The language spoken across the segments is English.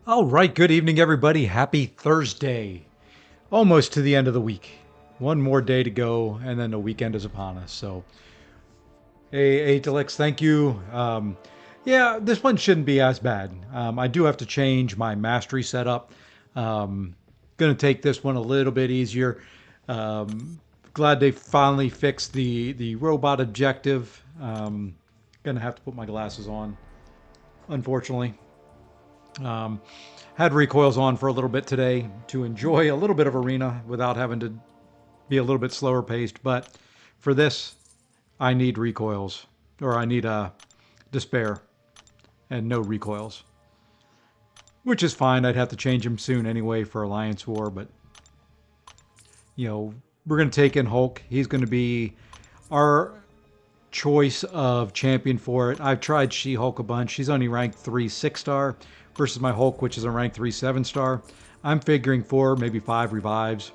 All right, good evening, everybody. Happy Thursday. Almost to the end of the week. One more day to go, and then the weekend is upon us. So, hey, Atelix, thank you. Yeah, this one shouldn't be as bad. I do have to change my mastery setup. Gonna take this one a little bit easier. Glad they finally fixed the robot objective. Gonna have to put my glasses on, unfortunately. Um, had recoils on for a little bit today to enjoy a little bit of arena without having to be a little bit slower paced. But for this, I need recoils, or I need a despair and no recoils, which is fine. I'd have to change them soon anyway for Alliance War, but we're going to take in Hulk. He's going to be our choice of champion for it. I've tried She-Hulk a bunch. She's only ranked 3 6-star versus my Hulk, which is a rank 3 7-star. I'm figuring 4, maybe 5 revives.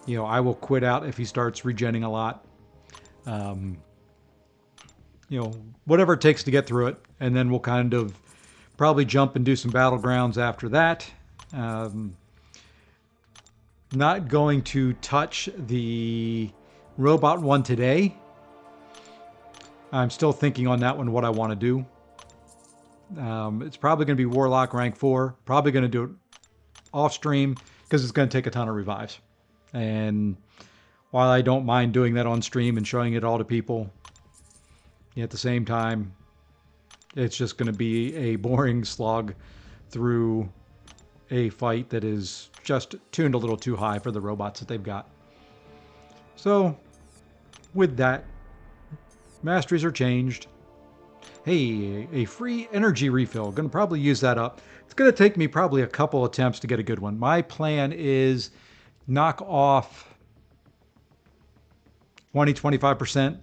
I will quit out if he starts regenning a lot. Whatever it takes to get through it, and then we'll kind of probably jump and do some battlegrounds after that. Not going to touch the robot one today. I'm still thinking on that one what I want to do. It's probably going to be Warlock rank 4. Probably going to do it off stream because it's going to take a ton of revives. And while I don't mind doing that on stream and showing it all to people, at the same time, it's just going to be a boring slog through a fight that is just tuned a little too high for the robots that they've got. So, with that, masteries are changed. Hey, a free energy refill. Going to probably use that up. It's going to take me probably a couple attempts to get a good one. My plan is knock off 20-25%.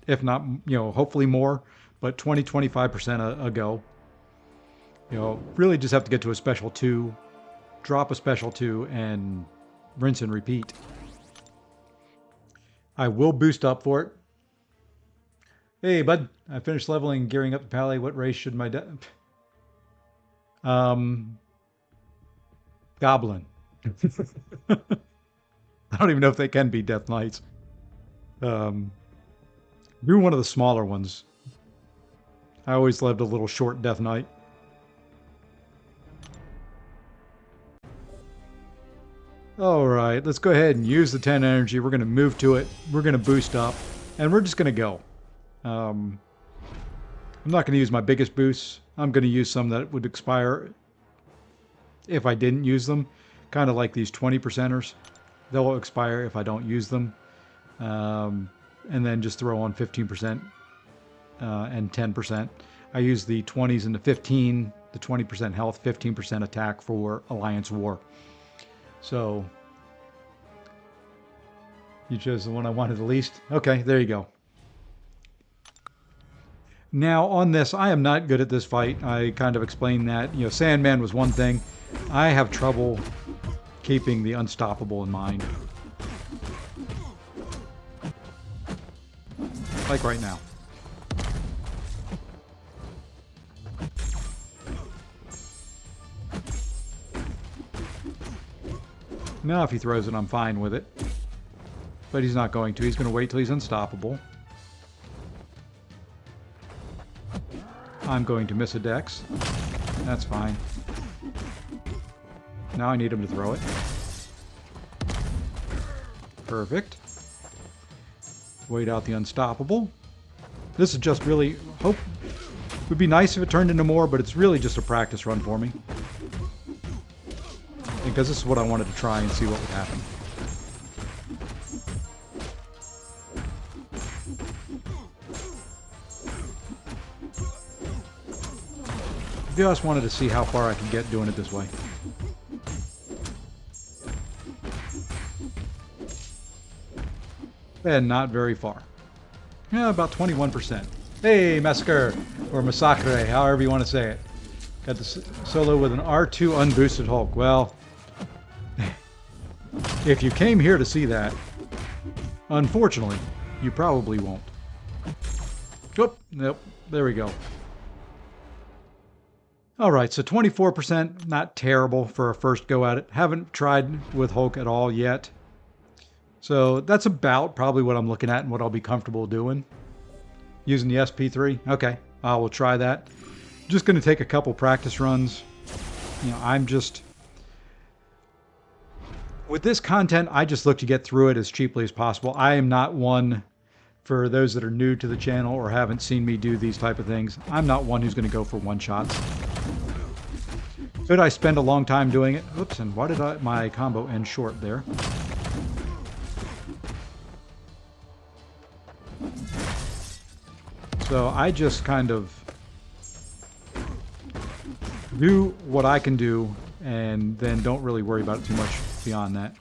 If not, hopefully more, but 20-25% a go. Really just have to get to a special 2, drop a special 2, and rinse and repeat. I will boost up for it. Hey, bud, I finished leveling and gearing up the pally. What race should my Goblin. I don't even know if they can be Death Knights. Do one of the smaller ones. I always loved a little short Death Knight. Alright, let's go ahead and use the 10 energy. We're going to move to it. We're going to boost up. And we're just going to go. I'm not going to use my biggest boosts. I'm going to use some that would expire if I didn't use them. Kind of like these 20%ers. They'll expire if I don't use them. And then just throw on 15% and 10%. I use the 20s and the 15, the 20% health, 15% attack for Alliance War. So, you chose the one I wanted the least? Okay, there you go. Now, on this, I am not good at this fight. I kind of explained that. Sandman was one thing. I have trouble keeping the unstoppable in mind. Like right now. Now if he throws it, I'm fine with it. But he's not going to. He's going to wait till he's unstoppable. I'm going to miss a dex. That's fine. Now I need him to throw it. Perfect. Wait out the unstoppable. This is just really hope. Would be nice if it turned into more, but it's really just a practice run for me. Because this is what I wanted to try and see what would happen. Just wanted to see how far I could get doing it this way. And not very far. Yeah, about 21%. Hey, Massacre, or Massacre, however you want to say it. Got the solo with an R2 unboosted Hulk. Well, if you came here to see that, unfortunately, you probably won't. Oh, nope, there we go. All right, so 24%, not terrible for a first go at it. Haven't tried with Hulk at all yet. So that's about probably what I'm looking at and what I'll be comfortable doing. Using the SP3. Okay, I will try that. Just going to take a couple practice runs. You know, I'm just... With this content, I just look to get through it as cheaply as possible. I am not one, for those that are new to the channel or haven't seen me do these type of things, I'm not one who's going to go for one-shots. Could I spend a long time doing it? Oops, and why did my combo end short there? So I just kind of do what I can do and then don't really worry about it too much beyond that.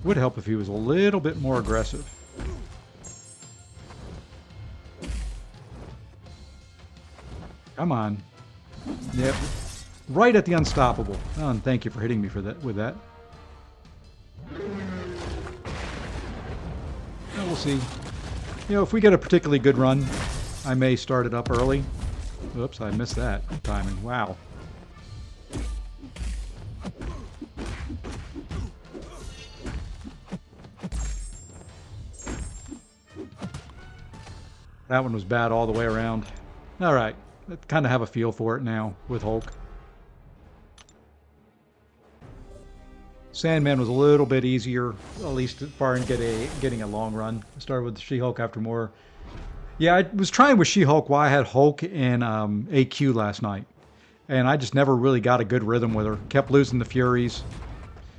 Would help if he was a little bit more aggressive. Come on. Yep. Right at the unstoppable. Oh, and thank you for hitting me for that with that. Well, we'll see. You know, if we get a particularly good run, I may start it up early. Oops, I missed that timing. Wow. That one was bad all the way around. All right. I kind of have a feel for it now with Hulk. Sandman was a little bit easier, at least as far as getting a long run. I started with She-Hulk after more. Yeah, I was trying with She-Hulk while I had Hulk in AQ last night. And I just never really got a good rhythm with her. Kept losing the Furies.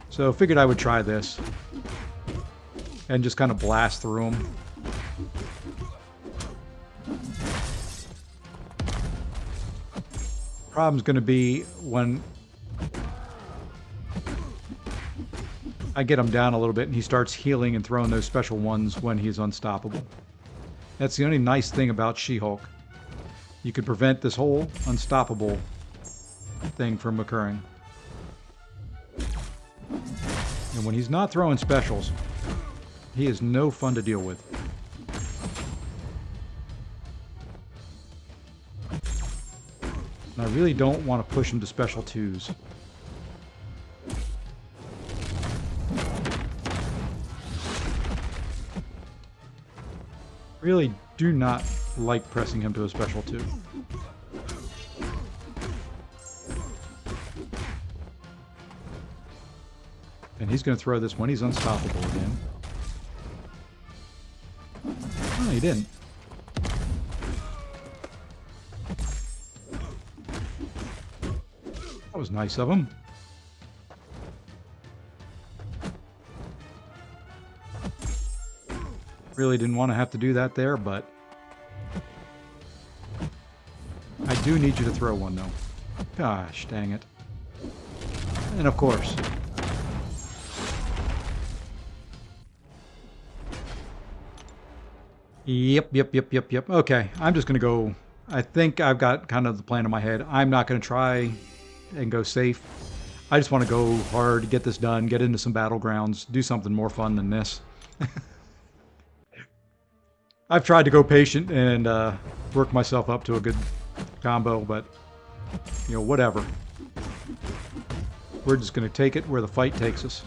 So figured I would try this. And just kind of blast through them. Problem's going to be when I get him down a little bit and he starts healing and throwing those special ones when he's unstoppable. That's the only nice thing about She-Hulk. You could prevent this whole unstoppable thing from occurring. And when he's not throwing specials, he is no fun to deal with. And I really don't want to push him to special twos. Really do not like pressing him to a special two. And he's going to throw this when he's unstoppable again. Oh, he didn't. That was nice of him. Really didn't want to have to do that there, but I do need you to throw one, though. Gosh, dang it. And of course. Yep. Okay, I'm just going to go... I think I've got kind of the plan in my head. I'm not going to try and go safe. I just want to go hard, get this done, get into some battlegrounds, do something more fun than this. I've tried to go patient and work myself up to a good combo, but, you know, whatever. We're just going to take it where the fight takes us.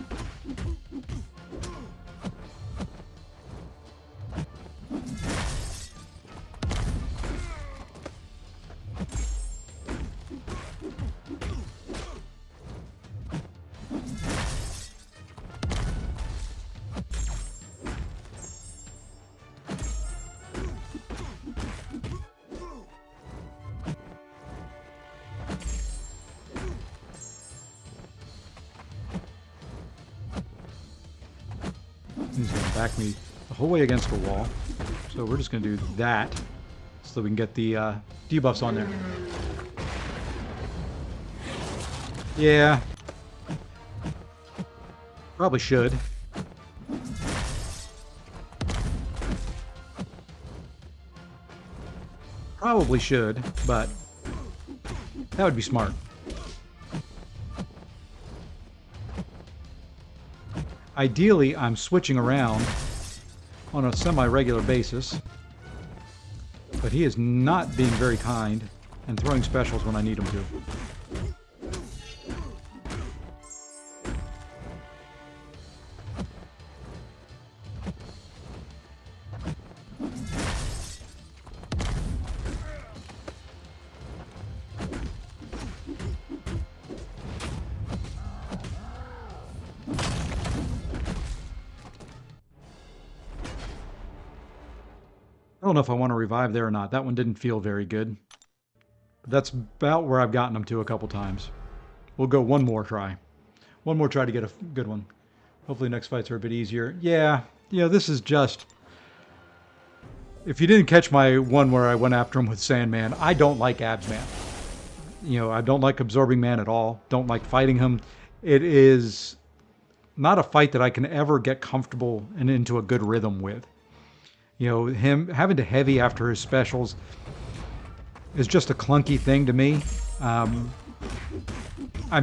He's going to back me the whole way against the wall. So we're just going to do that so we can get the debuffs on there. Yeah. Probably should. Probably should, but That would be smart. Ideally, I'm switching around on a semi-regular basis, but he is not being very kind and throwing specials when I need him to. I don't know if I want to revive there or not. That one didn't feel very good. But that's about where I've gotten them to a couple times. We'll go one more try. One more try to get a good one. Hopefully next fights are a bit easier. Yeah, this is just... If you didn't catch my one where I went after him with Sandman, I don't like Abs Man. I don't like Absorbing Man at all. Don't like fighting him. It is not a fight that I can ever get comfortable and into a good rhythm with. Him having to heavy after his specials is just a clunky thing to me. I'm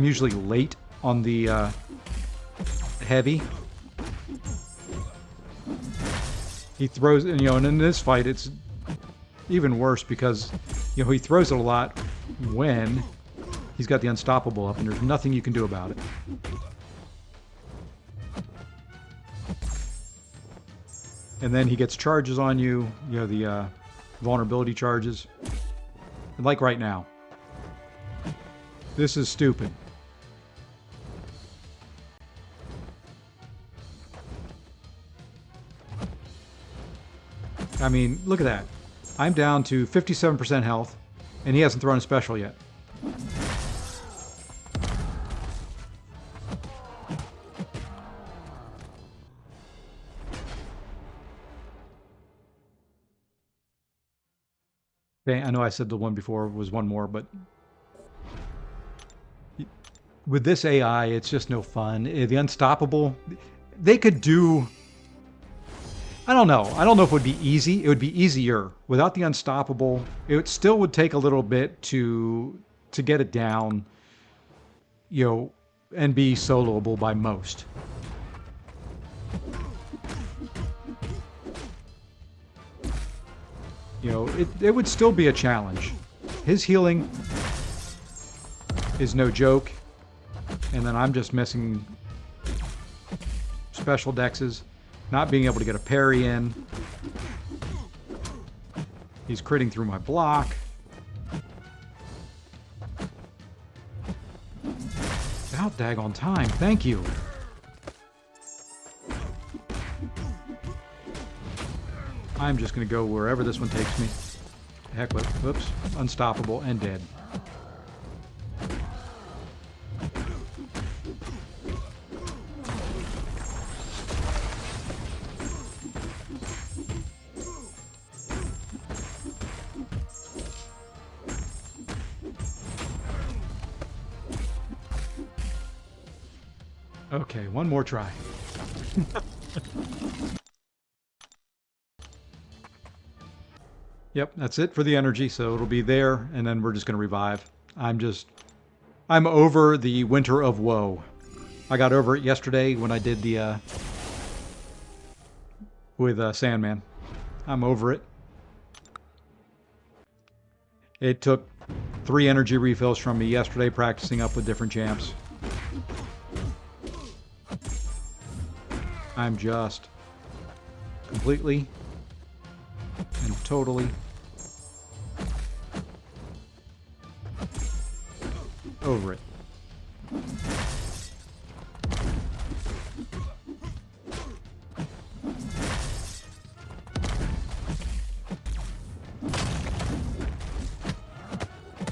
usually late on the heavy. He throws, and in this fight it's even worse because, he throws it a lot when he's got the Unstoppable up and there's nothing you can do about it. And then he gets charges on you, the vulnerability charges. And like right now. This is stupid. I mean, look at that. I'm down to 57% health, and he hasn't thrown a special yet. Okay, I know I said the one before was one more, but with this AI, it's just no fun. The Unstoppable, they could do... I don't know. I don't know if it would be easy. It would be easier. Without the Unstoppable, it still would take a little bit to get it down, and be soloable by most. It would still be a challenge. His healing is no joke. And then I'm just missing special dexes, not being able to get a parry in. He's critting through my block. About daggone time, thank you. I'm just going to go wherever this one takes me. Heck with, whoops, Unstoppable and dead. Okay, one more try. Yep, that's it for the energy, so it'll be there, and then we're just going to revive. I'm over the Winter of Woe. I got over it yesterday when I did the, with Sandman. I'm over it. It took 3 energy refills from me yesterday practicing up with different champs. I'm just completely and totally over it.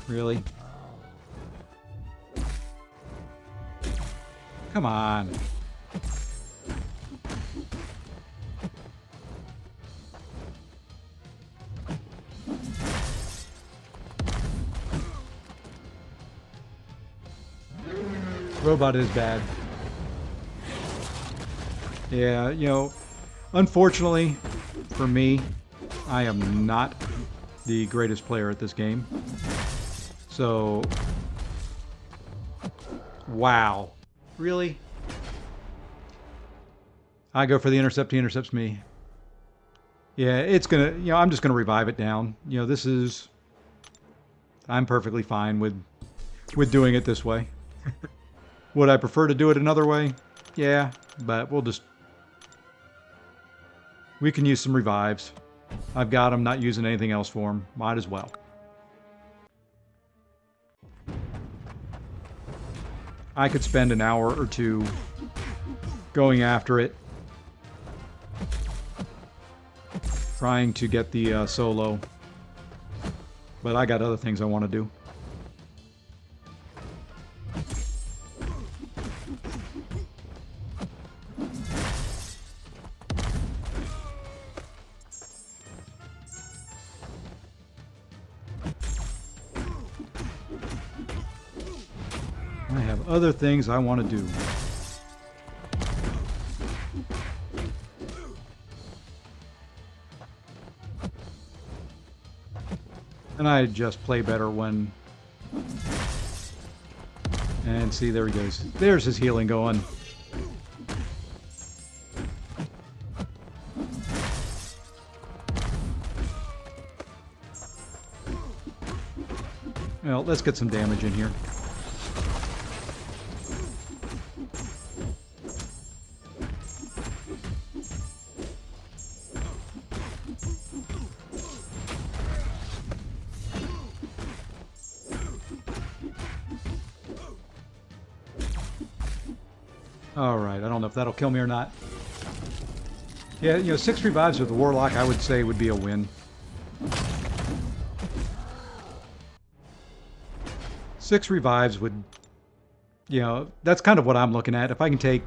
Really? Come on. Robot is bad. Yeah, unfortunately for me, I am not the greatest player at this game. So, wow. Really? I go for the intercept, he intercepts me. Yeah, it's gonna, I'm just gonna revive it down. This is, I'm perfectly fine with doing it this way. Would I prefer to do it another way? Yeah, but we can use some revives. I've got them, not using anything else for them. Might as well. I could spend an hour or two going after it, trying to get the solo, but I got other things I want to do. I have other things I want to do. And I just play better when... And see, there he goes. There's his healing going. Well, let's get some damage in here. Alright, I don't know if that'll kill me or not. Yeah, 6 revives with the Warlock, I would say, would be a win. 6 revives would... that's kind of what I'm looking at. If I can take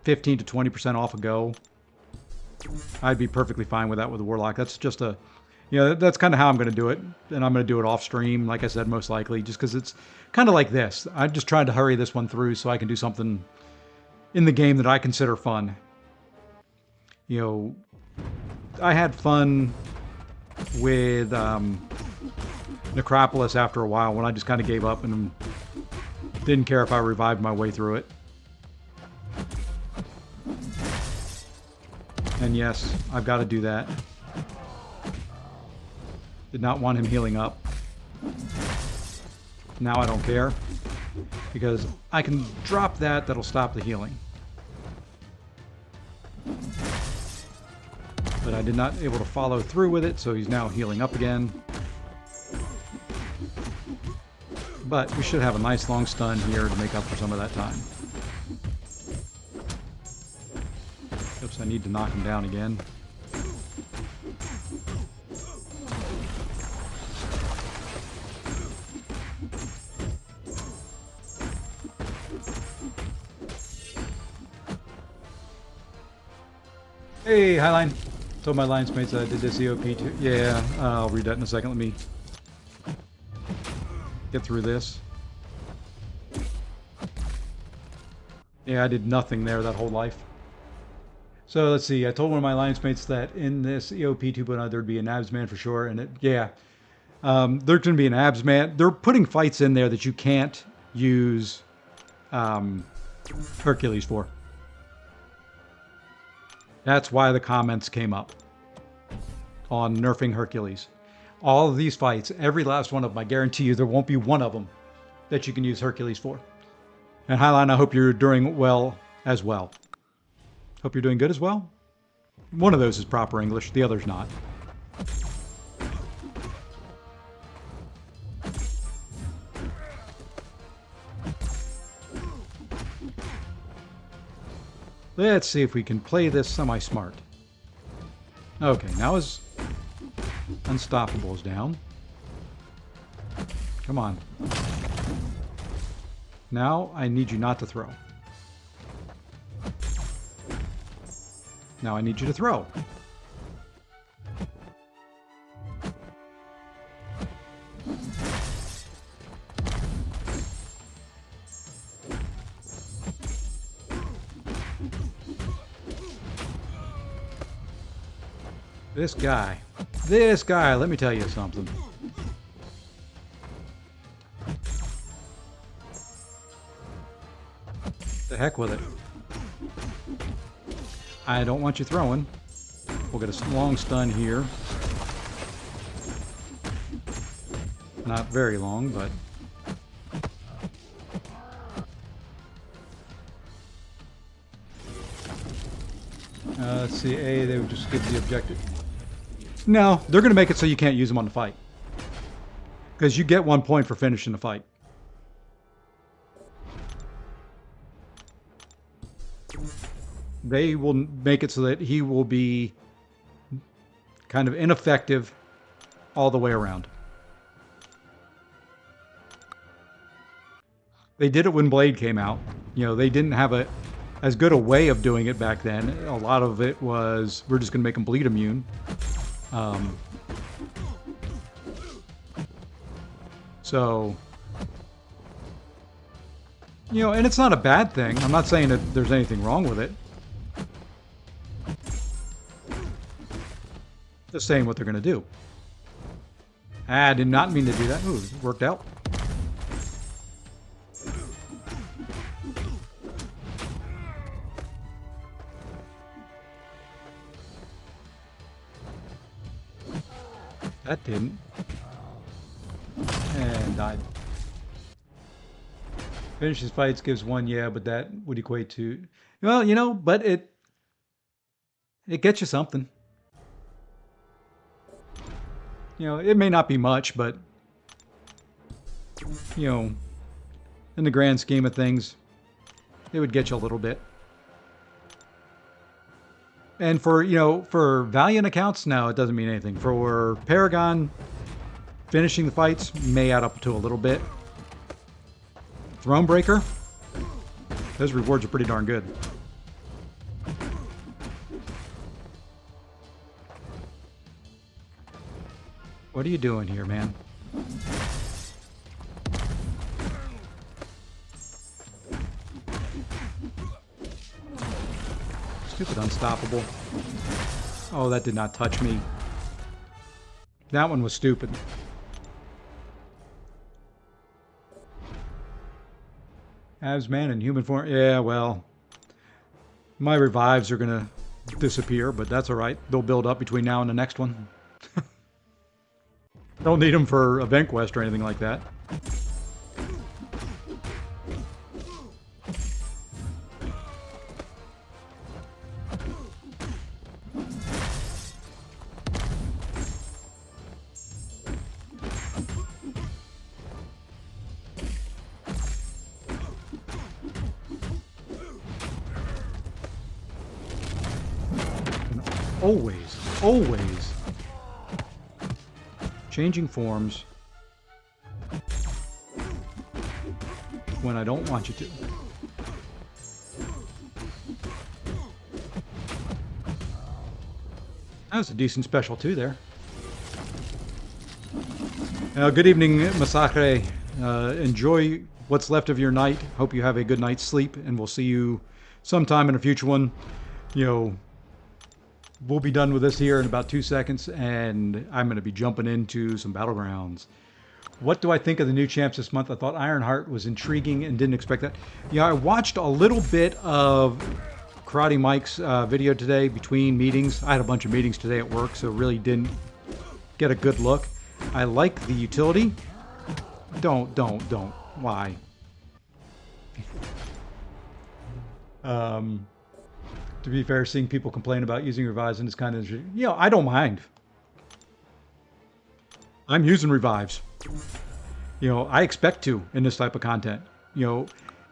15 to 20% off a go, I'd be perfectly fine with that with the Warlock. That's just a... that's kind of how I'm going to do it. And I'm going to do it off stream, like I said, most likely, just because it's kind of like this. I'm just trying to hurry this one through so I can do something in the game that I consider fun. I had fun with Necropolis after a while when I just kind of gave up and didn't care if I revived my way through it. And yes, I've got to do that. Did not want him healing up. Now I don't care, because I can drop that, that'll stop the healing. But I did not able to follow through with it, so he's now healing up again. But we should have a nice long stun here to make up for some of that time. Oops, I need to knock him down again. Hey, Highline. Told my Lions mates I did this EOP too. Yeah, I'll read that in a second. Let me get through this. Yeah, I did nothing there that whole life. So let's see. I told one of my Lions mates that in this EOP 2.0 there'd be an abs man for sure, and there's going to be an abs man. They're putting fights in there that you can't use Hercules for. That's why the comments came up on nerfing Hercules. All of these fights, every last one of them, I guarantee you there won't be one of them that you can use Hercules for. And Highline, I hope you're doing well as well. Hope you're doing good as well. One of those is proper English, the other's not. Let's see if we can play this semi-smart. Okay, now his Unstoppable is down. Come on. Now I need you not to throw. Now I need you to throw. This guy, let me tell you something. The heck with it. I don't want you throwing. We'll get a long stun here. Not very long, but... let's see. A, they would just give the objective. No, they're going to make it so you can't use them on the fight. Because you get 1 point for finishing the fight. They will make it so that he will be kind of ineffective all the way around. They did it when Blade came out. You know, they didn't have as good a way of doing it back then. A lot of it was, we're just going to make them bleed immune. So, you know, and it's not a bad thing. I'm not saying that there's anything wrong with it. Just saying what they're going to do. I did not mean to do that. Ooh, it worked out. That didn't. And died. Finishes fights, gives 1, yeah, but that would equate to... Well, you know, but it gets you something. You know, it may not be much, but... You know, in the grand scheme of things, it would get you a little bit. And for, you know, for Valiant accounts, no, it doesn't mean anything. For Paragon, finishing the fights may add up to a little bit. Thronebreaker, those rewards are pretty darn good. What are you doing here, man? Stupid unstoppable. Oh, that did not touch me. That one was stupid. Asman in human form. Yeah, well, my revives are going to disappear, but that's all right. They'll build up between now and the next one. Don't need them for event quest or anything like that. Always changing forms when I don't want you to. That was a decent special too there. Good evening, Masakre. Enjoy what's left of your night. Hope you have a good night's sleep, and we'll see you sometime in a future one. You know, we'll be done with this here in about 2 seconds, and I'm going to be jumping into some battlegrounds. What do I think of the new champs this month? I thought Ironheart was intriguing and didn't expect that. Yeah, I watched a little bit of Karate Mike's video today between meetings. I had a bunch of meetings today at work, so really didn't get a good look. I like the utility. Don't. Why? To be fair, seeing people complain about using revives and it's kind of, you know, I don't mind. I'm using revives. You know, I expect to in this type of content. You know,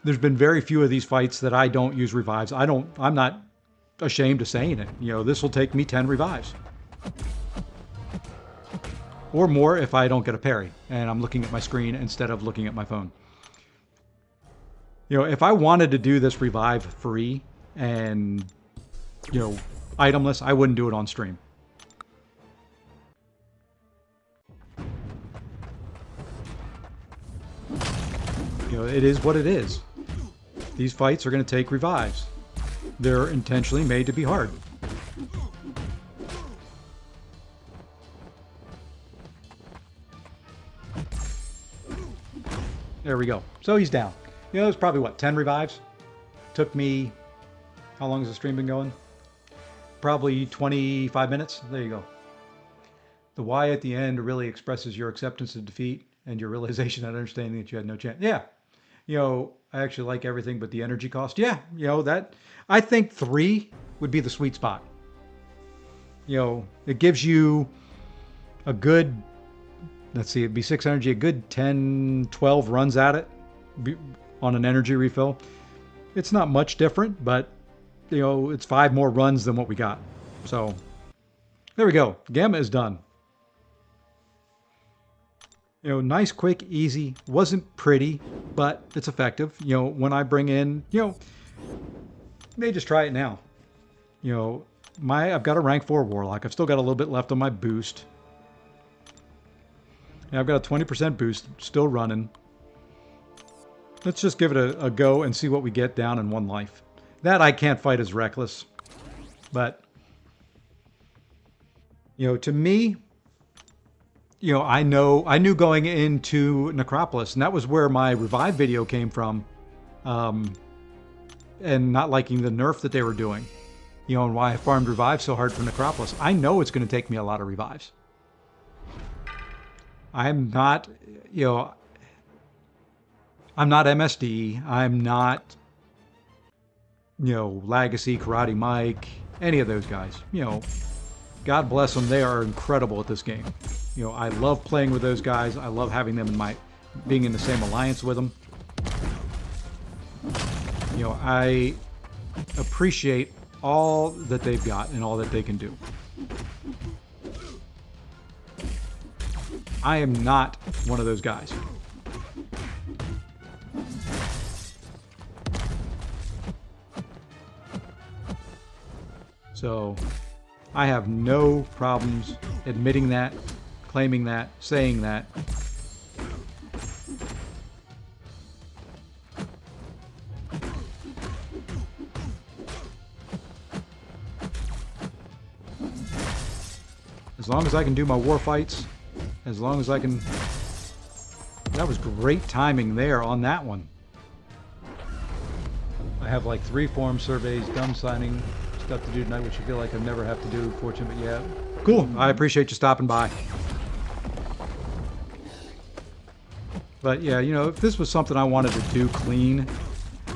there's been very few of these fights that I don't use revives. I'm not ashamed of saying it. You know, this will take me 10 revives. Or more if I don't get a parry and I'm looking at my screen instead of looking at my phone. You know, if I wanted to do this revive free and, you know, itemless, I wouldn't do it on stream. You know, it is what it is. These fights are going to take revives. They're intentionally made to be hard. There we go. So he's down. You know, it's probably, what, 10 revives? Took me, how long has the stream been going? Probably 25 minutes. There you go. The why at the end really expresses your acceptance of defeat and your realization and understanding that you had no chance. Yeah. I actually like everything but the energy cost. Yeah. That I think 3 would be the sweet spot. It gives you a good, let's see, it'd be 6 energy, a good 10, 12 runs at it on an energy refill. It's not much different, but, it's 5 more runs than what we got. So, there we go. Gamma is done. Nice, quick, easy. Wasn't pretty, but it's effective. When I bring in, may just try it now. I've got a rank 4 Warlock. I've still got a little bit left on my boost. I've got a 20% boost still running. Let's just give it a go and see what we get down in 1 life. That I can't fight as reckless. But, to me, I knew going into Necropolis, and that was where my revive video came from. And not liking the nerf that they were doing. And why I farmed revive so hard for Necropolis. I know it's going to take me a lot of revives. I'm not, I'm not MSD. I'm not, Legacy, Karate Mike, any of those guys. God bless them. They are incredible at this game. I love playing with those guys. I love having them being in the same alliance with them. I appreciate all that they've got and all that they can do. I am not one of those guys. So, I have no problems admitting that, claiming that, saying that. As long as I can do my war fights, as long as I can... That was great timing there on that one. I have like 3 form surveys, dumb signing, stuff to do tonight, which I feel like I never have to do, fortunate, but yeah. Cool, I appreciate you stopping by. But yeah, if this was something I wanted to do clean,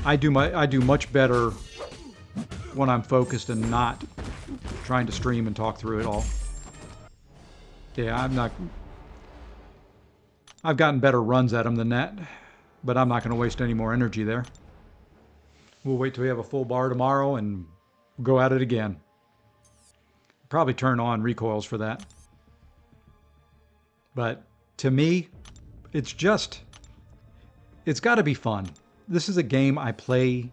I do much better when I'm focused and not trying to stream and talk through it all. Yeah, I've gotten better runs at them than that, but I'm not going to waste any more energy there. We'll wait till we have a full bar tomorrow and go at it again. Probably turn on recoils for that. But to me, it's got to be fun. This is a game I play,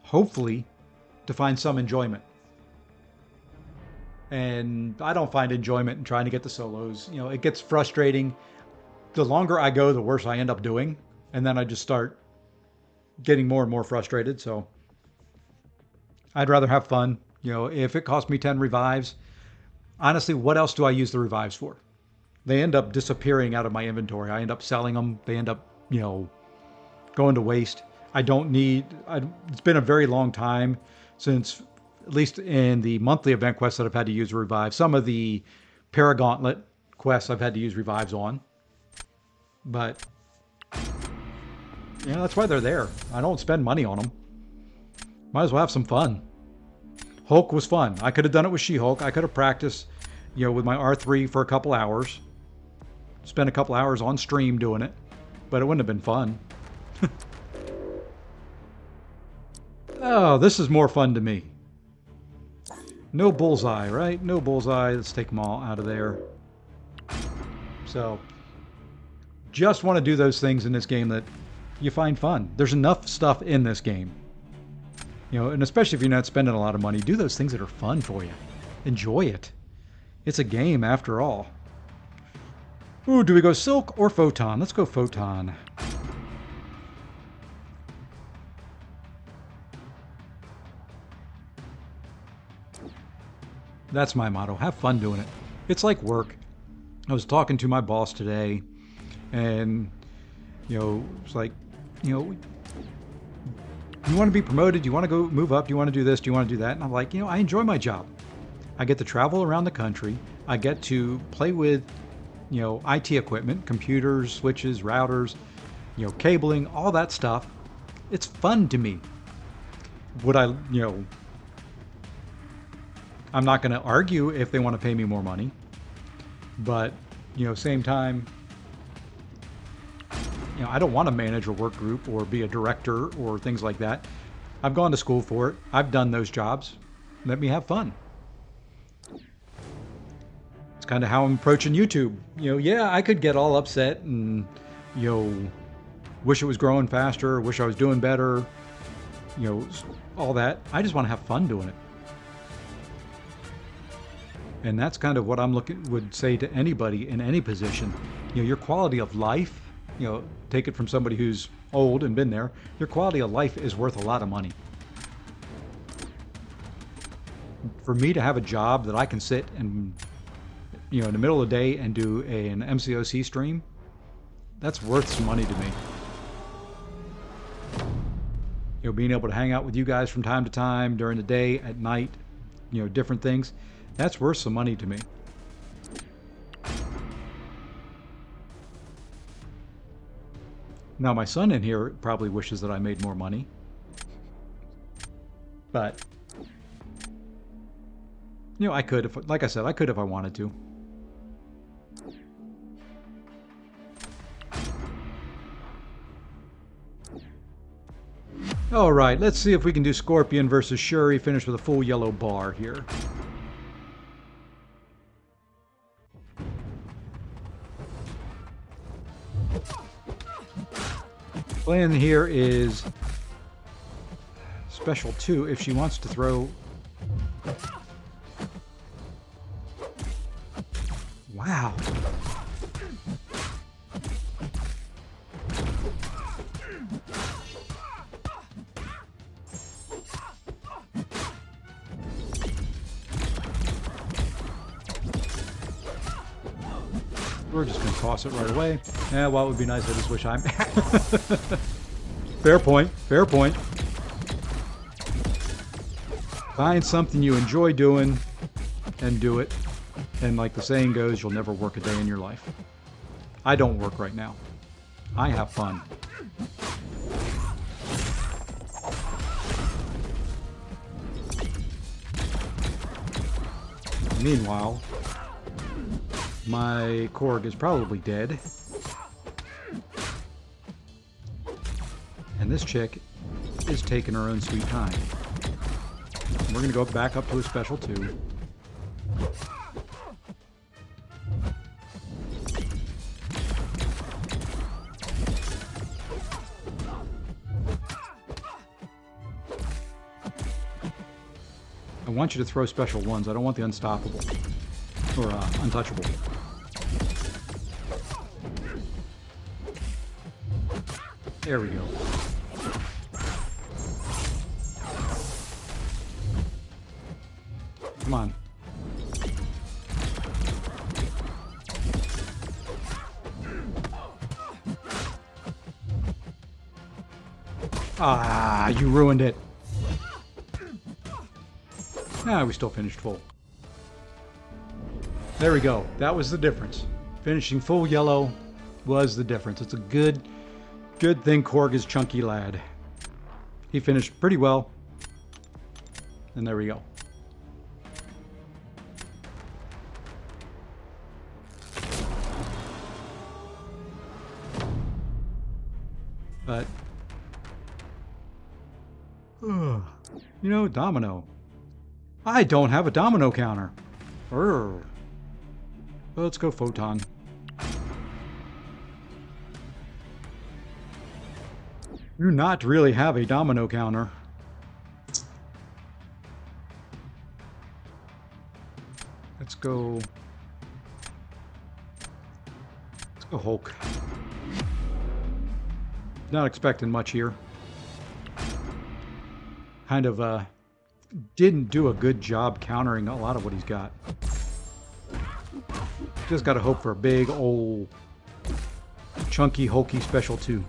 hopefully, to find some enjoyment. And I don't find enjoyment in trying to get the solos. It gets frustrating. The longer I go, the worse I end up doing. And then I just start getting more and more frustrated. So I'd rather have fun. If it costs me 10 revives, honestly, what else do I use the revives for? They end up disappearing out of my inventory. I end up selling them. They end up, going to waste. I don't need... it's been a very long time since... At least in the monthly event quests that I've had to use revive. Some of the Paragauntlet quests I've had to use revives on. But, that's why they're there. I don't spend money on them. Might as well have some fun. Hulk was fun. I could have done it with She-Hulk. I could have practiced, with my R3 for a couple hours. Spent a couple hours on stream doing it. But it wouldn't have been fun. Oh, this is more fun to me. No bullseye, right? No bullseye. Let's take them all out of there. So, just want to do those things in this game that you find fun. There's enough stuff in this game. And especially if you're not spending a lot of money, do those things that are fun for you. Enjoy it. It's a game after all. Ooh, do we go Silk or Photon? Let's go Photon. That's my motto. Have fun doing it. It's like work. I was talking to my boss today, and, it's like, You want to be promoted? You want to go move up? Do you want to do this? Do you want to do that? And I'm like, I enjoy my job. I get to travel around the country. I get to play with, IT equipment, computers, switches, routers, cabling, all that stuff. It's fun to me. Would I, I'm not going to argue if they want to pay me more money, but, same time, I don't want to manage a work group or be a director or things like that. I've gone to school for it. I've done those jobs. Let me have fun. It's kind of how I'm approaching YouTube. Yeah, I could get all upset and, wish it was growing faster, wish I was doing better, all that. I just want to have fun doing it. And that's kind of what would say to anybody in any position. Your quality of life, take it from somebody who's old and been there, your quality of life is worth a lot of money. For me to have a job that I can sit and, in the middle of the day and do an MCOC stream, that's worth some money to me. Being able to hang out with you guys from time to time, during the day, at night, different things, that's worth some money to me. Now, my son in here probably wishes that I made more money. But, I could, like I said, I could if I wanted to. All right, let's see if we can do Scorpion versus Shuri, finish with a full yellow bar here. Plan here is special 2 if she wants to throw. Wow. We're just going to toss it right away. Yeah, well, it would be nice. I just wish I'm... Fair point. Fair point. Find something you enjoy doing and do it. And like the saying goes, you'll never work a day in your life. I don't work right now. I have fun. Meanwhile, my Korg is probably dead. And this chick is taking her own sweet time. We're going to go back up to a special 2. I want you to throw special 1s. I don't want the unstoppable. Or untouchable. There we go. Come on. Ah, you ruined it. Ah, we still finished full. There we go. That was the difference. Finishing full yellow was the difference. It's a good thing Korg is chunky lad. He finished pretty well. And there we go. But, domino. I don't have a domino counter. Well, let's go photon. Do not really have a domino counter. Let's go Hulk. Not expecting much here. Kind of didn't do a good job countering a lot of what he's got. Just got to hope for a big old chunky hulky special 2.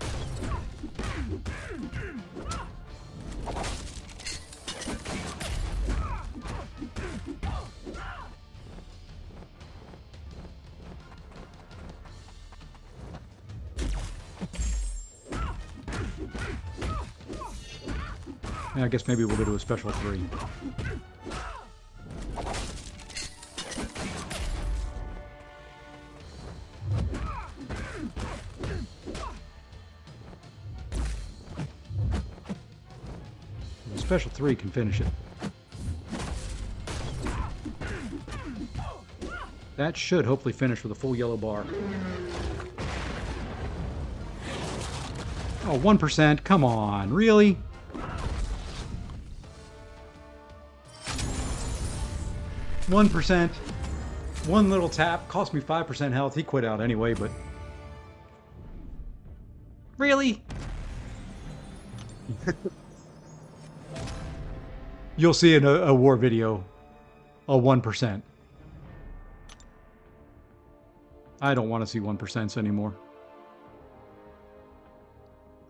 Yeah, I guess maybe we'll go to a special 3. The special 3 can finish it. That should hopefully finish with a full yellow bar. Oh, 1%. Come on. Really? One 1%. One little tap. Cost me 5% health. He quit out anyway, but... Really? You'll see in a war video a 1%. I don't want to see 1% anymore.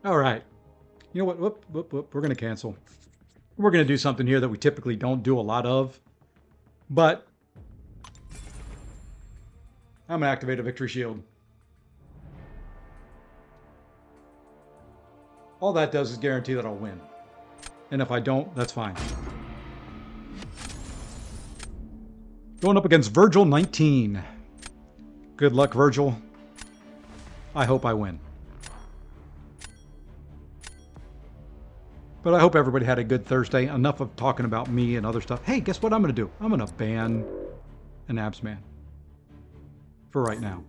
All right. You know what? Whoop, whoop, whoop. We're going to cancel. We're going to do something here that we typically don't do a lot of. But I'm going to activate a victory shield. All that does is guarantee that I'll win. And if I don't, that's fine. Going up against Virgil 19. Good luck, Virgil. I hope I win. But I hope everybody had a good Thursday. Enough of talking about me and other stuff. Hey, guess what I'm going to do? I'm going to ban an abs man. For right now.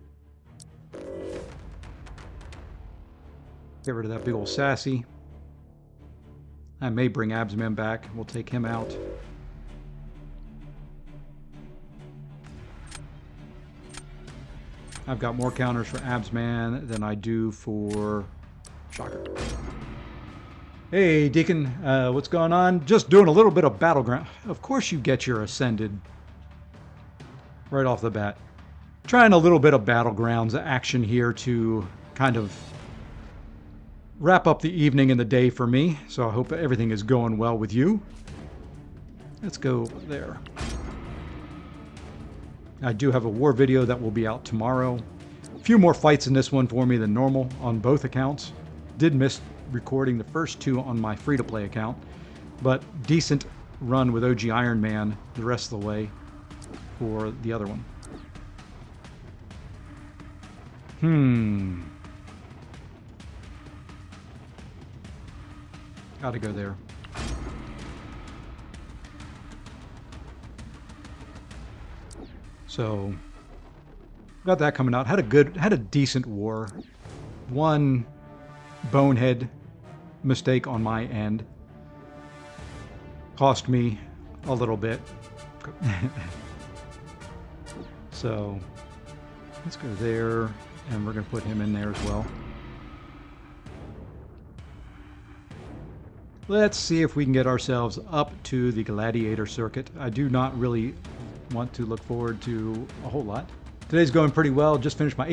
Get rid of that big old sassy. I may bring abs man back. We'll take him out. I've got more counters for abs man than I do for shocker. Hey, Deacon, what's going on? Just doing a little bit of battleground. Of course you get your ascended right off the bat. Trying a little bit of battlegrounds action here to kind of wrap up the evening and the day for me. So I hope everything is going well with you. Let's go there. I do have a war video that will be out tomorrow. A few more fights in this one for me than normal on both accounts. Did miss recording the first 2 on my free-to-play account, but decent run with OG Iron Man the rest of the way for the other one. Gotta go there. So got that coming out. Had a decent war. One bonehead mistake on my end. Cost me a little bit. So let's go there, and we're going to put him in there as well. Let's see if we can get ourselves up to the gladiator circuit. I do not really want to look forward to a whole lot. Today's going pretty well. Just finished my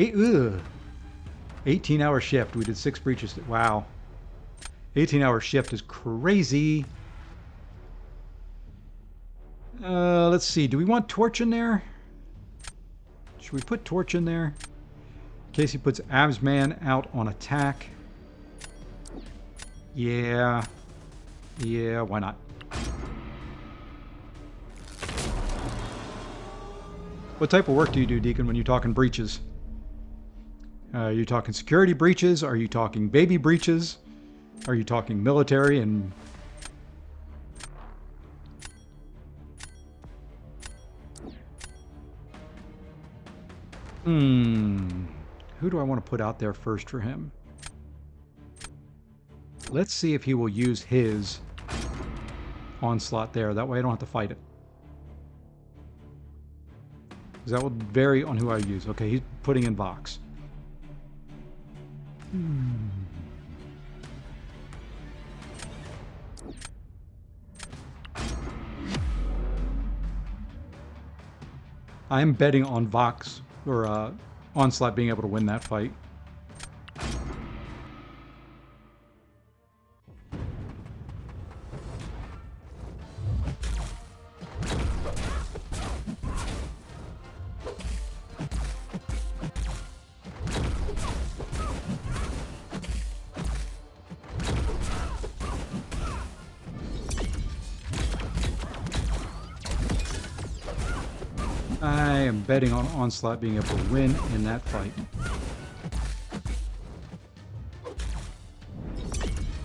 18-hour shift. We did 6 breaches. Wow. 18-hour shift is crazy. Let's see. Do we want Torch in there? Should we put Torch in there? In case he puts Absman out on attack. Yeah. Yeah, why not? What type of work do you do, Deacon, when you're talking breaches? Are you talking security breaches? Are you talking baby breaches? Are you talking military and... Who do I want to put out there first for him? Let's see if he will use his onslaught there. That way I don't have to fight it. Because that would vary on who I use. Okay, he's putting in Vox. I'm betting on Vox, or Onslaught being able to win that fight. I am betting on Onslaught being able to win in that fight.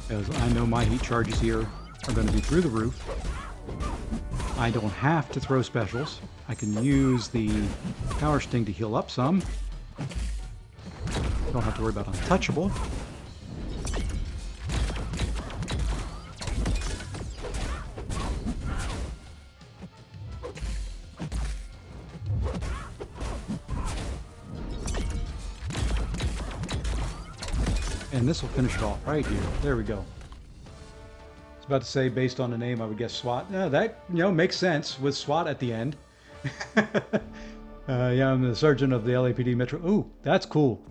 Because I know my heat charges here are going to be through the roof. I don't have to throw specials. I can use the Power Sting to heal up some. Don't have to worry about untouchable. And this will finish it off right here. There we go. I was about to say, based on the name, I would guess SWAT. That, you know, makes sense with SWAT at the end. Yeah, I'm the sergeant of the LAPD Metro. Ooh, that's cool.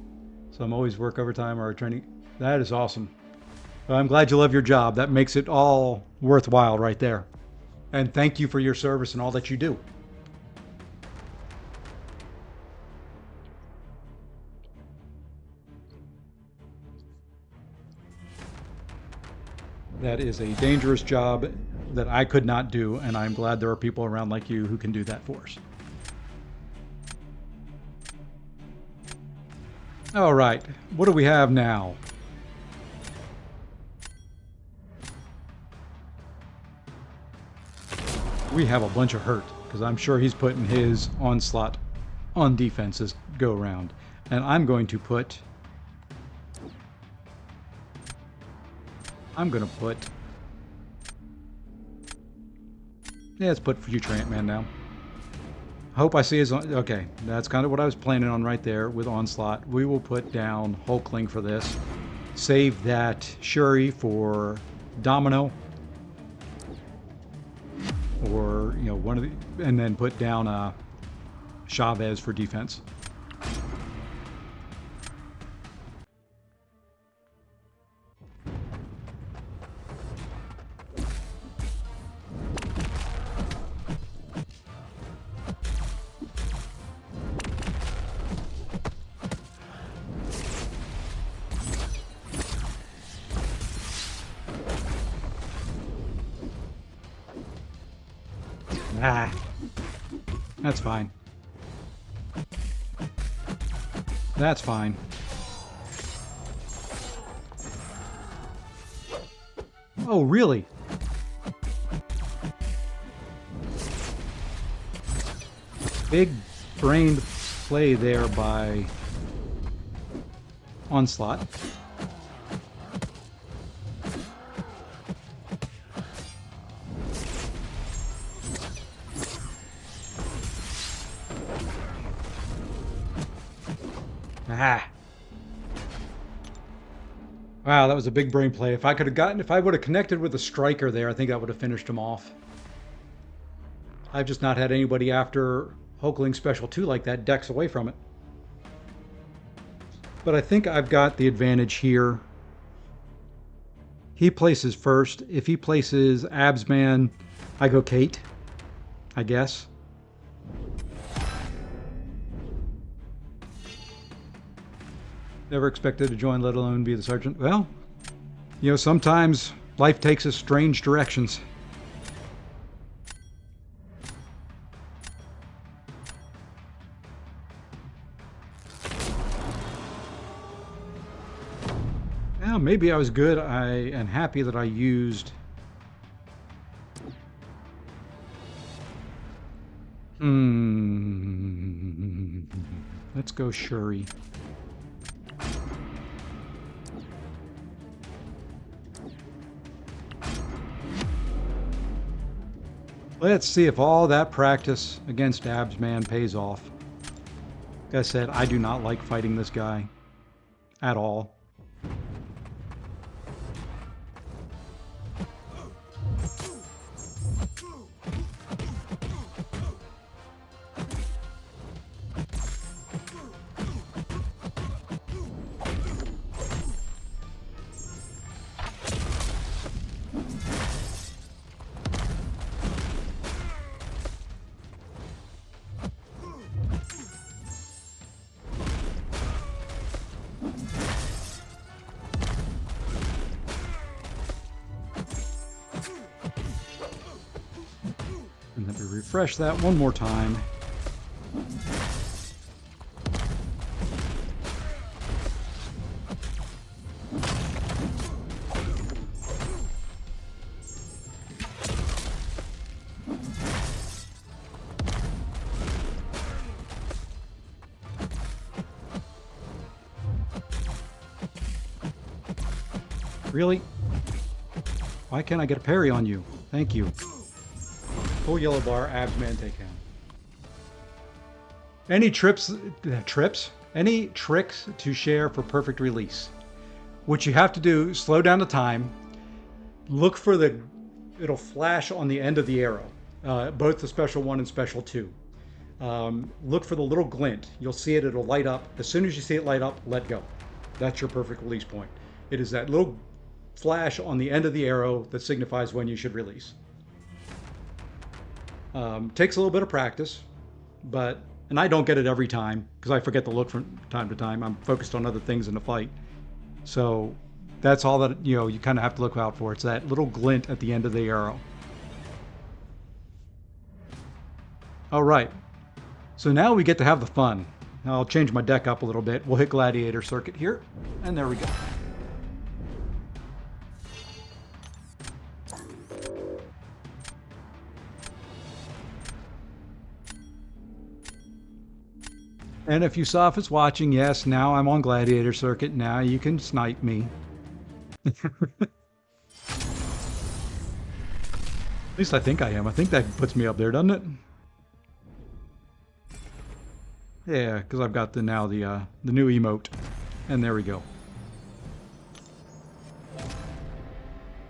So I'm always work overtime or training. That is awesome. Well, I'm glad you love your job. That makes it all worthwhile right there. And thank you for your service and all that you do. That is a dangerous job that I could not do, and I'm glad there are people around like you who can do that for us. All right, what do we have now? We have a bunch of hurt, because I'm sure he's putting his Onslaught on defenses go around. And I'm going to put... Yeah, let's put Future Ant-Man now. I hope I see his... Okay, that's kind of what I was planning on right there with Onslaught. We will put down Hulkling for this. Save that Shuri for Domino. Or, you know, one of the... And then put down Chavez for defense. Ah, that's fine. That's fine. Oh, really? Big brained play there by Onslaught. Ah. Wow, that was a big brain play. If I would have connected with a striker there, I think that would have finished him off. I've just not had anybody after Hulkling Special 2 like that decks away from it. But I think I've got the advantage here. He places first. If he places Absman, I go Kate, I guess. Never expected to join, let alone be the sergeant. Well, you know, sometimes life takes us strange directions. Well, maybe I was good. I am happy that I used... Let's go Shuri. Let's see if all that practice against Absman pays off. Like I said, I do not like fighting this guy at all. And let me refresh that one more time. Really? Why can't I get a parry on you? Thank you. Full yellow bar, abs man takedown. Any Any tricks to share for perfect release? What you have to do, slow down the time. Look for it'll flash on the end of the arrow, both the special 1 and special 2. Look for the little glint. You'll see it, it'll light up. As soon as you see it light up, let go. That's your perfect release point. It is that little flash on the end of the arrow that signifies when you should release. Takes a little bit of practice, and I don't get it every time because I forget to look from time to time. I'm focused on other things in the fight. So that's all that, you kind of have to look out for. It's that little glint at the end of the arrow. All right. So now we get to have the fun. I'll change my deck up a little bit. We'll hit Gladiator Circuit here, and there we go. And if you saw if it's watching, yes, now I'm on Gladiator Circuit. Now you can snipe me. At least I think I am. I think that puts me up there, doesn't it? Yeah, because I've got the new emote. And there we go.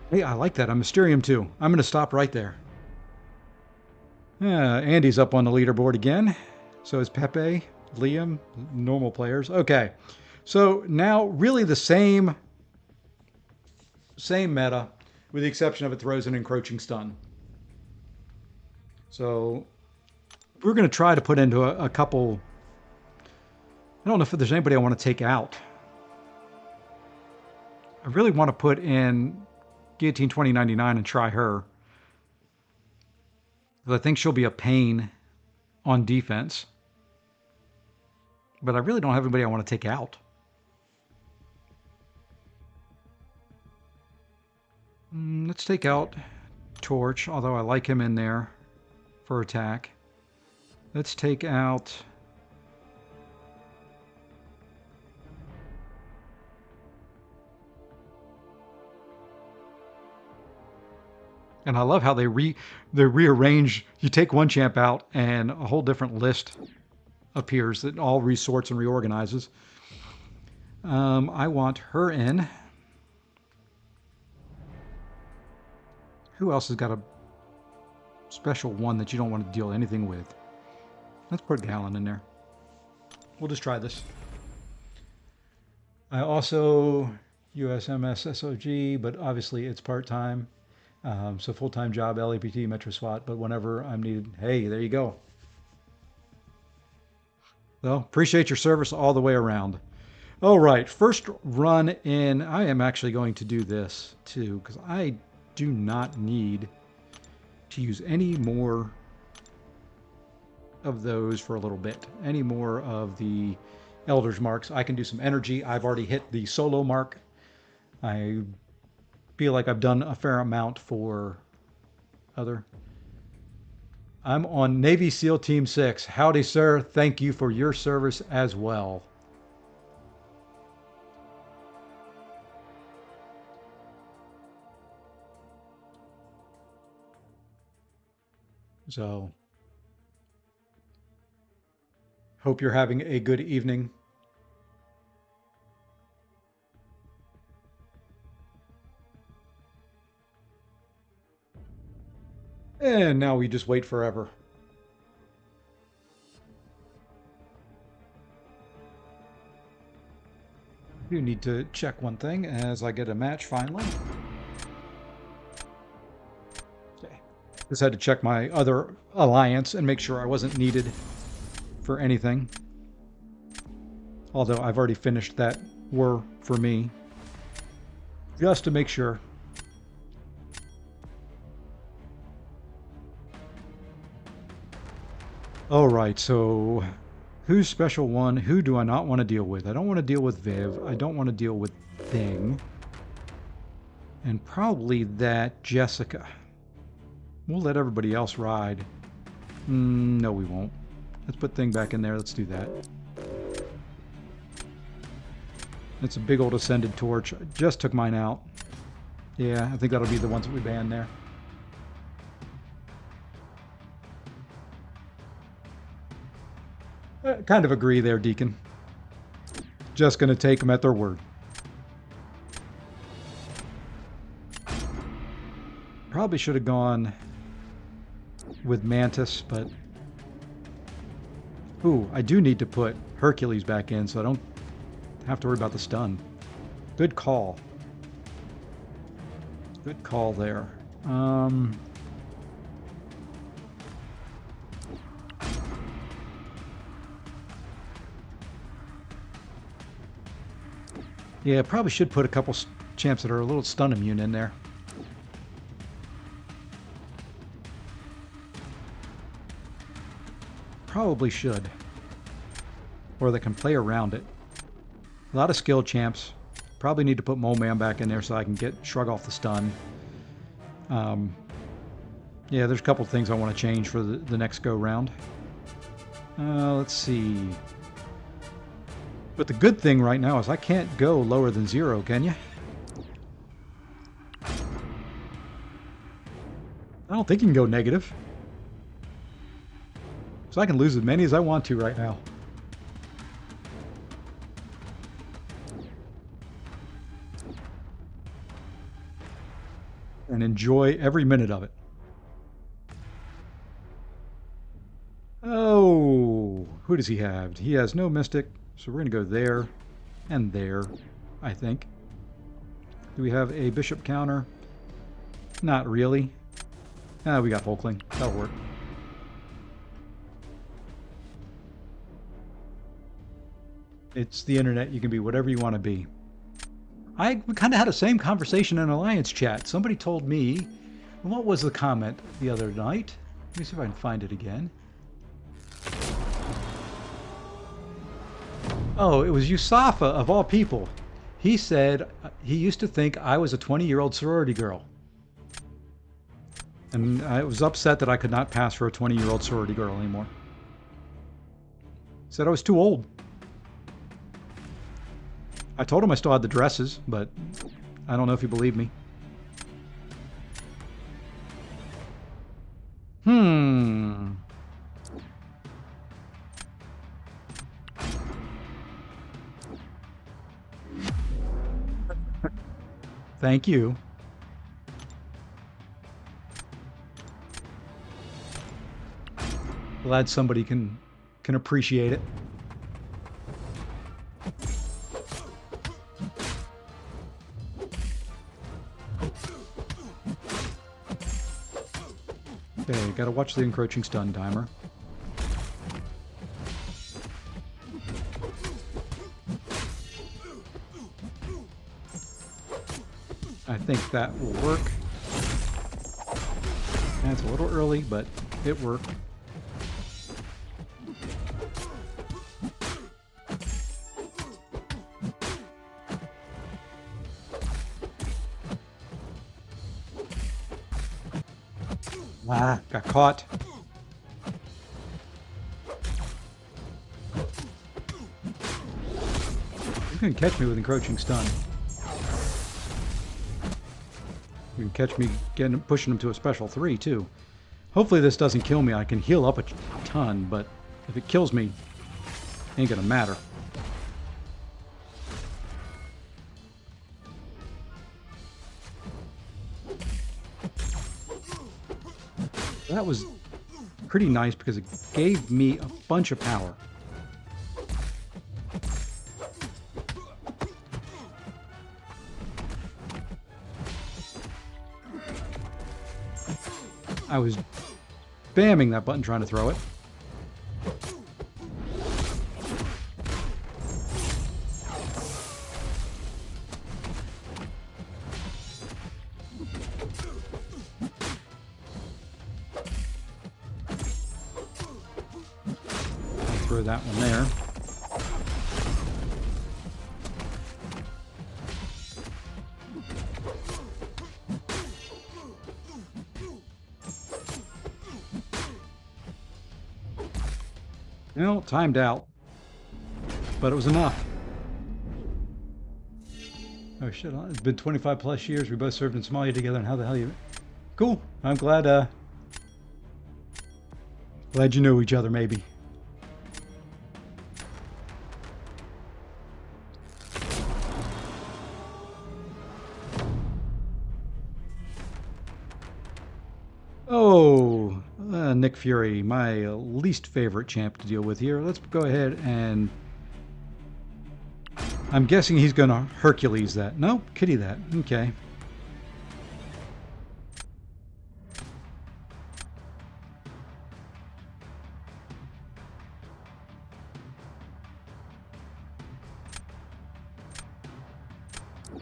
Hey, I like that. I'm Mysterium too. I'm going to stop right there. Andy's up on the leaderboard again. So is Pepe, Liam, normal players. Okay. So now really the same meta, with the exception of it throws an encroaching stun. So we're going to try to put into a couple. I don't know if there's anybody I want to take out. I really want to put in Guillotine 2099 and try her. I think she'll be a pain on defense. But I really don't have anybody I want to take out. Let's take out Torch, although I like him in there for attack. Let's take out... And I love how they rearrange. You take one champ out and a whole different list appears that all resorts and reorganizes. I want her in. Who else has got a special one that you don't want to deal anything with? Let's put Gallon in there. We'll just try this. I also USMS SOG, but obviously it's part-time. So full-time job, LAPT, Metro SWAT, but whenever I'm needed, hey, there you go. Well, appreciate your service all the way around. All right, first run in. I am actually going to do this too, because I do not need to use any more of those for a little bit. Any more of the Elder's Marks. I can do some energy. I've already hit the solo mark. I feel like I've done a fair amount for other. I'm on Navy SEAL Team 6. Howdy, sir. Thank you for your service as well. So, hope you're having a good evening. And now we just wait forever. I do need to check one thing as I get a match finally. Okay. Just had to check my other alliance and make sure I wasn't needed for anything. Although I've already finished that war for me. Just to make sure. All right, so who's special one? Who do I not want to deal with? I don't want to deal with Viv. I don't want to deal with Thing. And probably that Jessica. We'll let everybody else ride. No, we won't. Let's put Thing back in there. Let's do that. It's a big old Ascended Torch. I just took mine out. Yeah, I think that'll be the ones that we ban there. Kind of agree there, Deacon. Just going to take them at their word. Probably should have gone with Mantis, but... Ooh, I do need to put Hercules back in so I don't have to worry about the stun. Good call. Good call there. Yeah, probably should put a couple champs that are a little stun immune in there. Probably should. Or they can play around it. A lot of skill champs. Probably need to put Mole Man back in there so I can get Shrug off the stun. Yeah, there's a couple things I want to change for the next go round. Let's see. But the good thing right now is I can't go lower than 0, can you? I don't think you can go negative. So I can lose as many as I want to right now. And enjoy every minute of it. Oh, who does he have? He has no Mystic, so we're going to go there and there, I think. Do we have a Bishop counter? Not really. We got Hulkling. That'll work. It's the internet. You can be whatever you want to be. I kind of had the same conversation in Alliance chat. Somebody told me, what was the comment the other night? Let me see if I can find it again. Oh, it was Yusafa, of all people. He said he used to think I was a 20-year-old sorority girl. And I was upset that I could not pass for a 20-year-old sorority girl anymore. Said I was too old. I told him I still had the dresses, but I don't know if he believed me. Thank you. Glad somebody can appreciate it. Okay, gotta watch the encroaching stun timer. I think that will work. That's a little early, but it worked. Ah, got caught. You can catch me with encroaching stun. You can catch me pushing him to a special 3 too. Hopefully this doesn't kill me. I can heal up a ton, but if it kills me, it ain't gonna matter. That was pretty nice because it gave me a bunch of power. I was spamming that button trying to throw it. Throw that one there. Well, timed out, but it was enough. Oh shit, it's been 25 plus years. We both served in Somalia together, and how the hell you... Cool. I'm glad, glad you know each other, maybe. Oh, Nick Fury, my least favorite champ to deal with here. Let's go ahead and... I'm guessing he's going to Hercules that. No, Kitty that. Okay.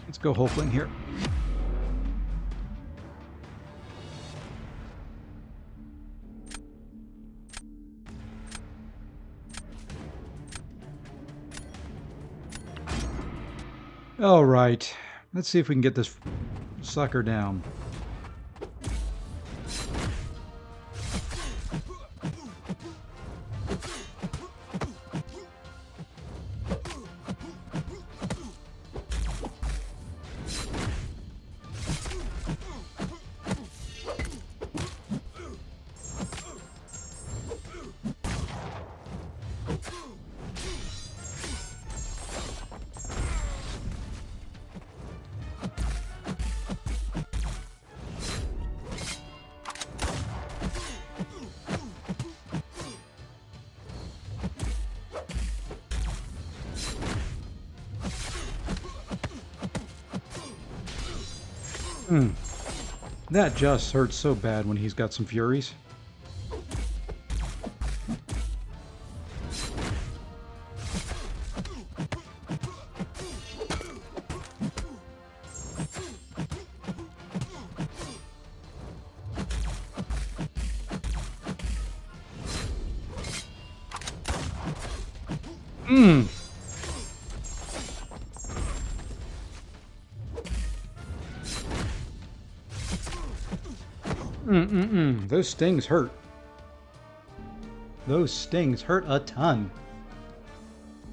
Let's go Hulkling here. All right. Let's see if we can get this sucker down. That just hurts so bad when he's got some Furies. Those stings hurt. Those stings hurt a ton.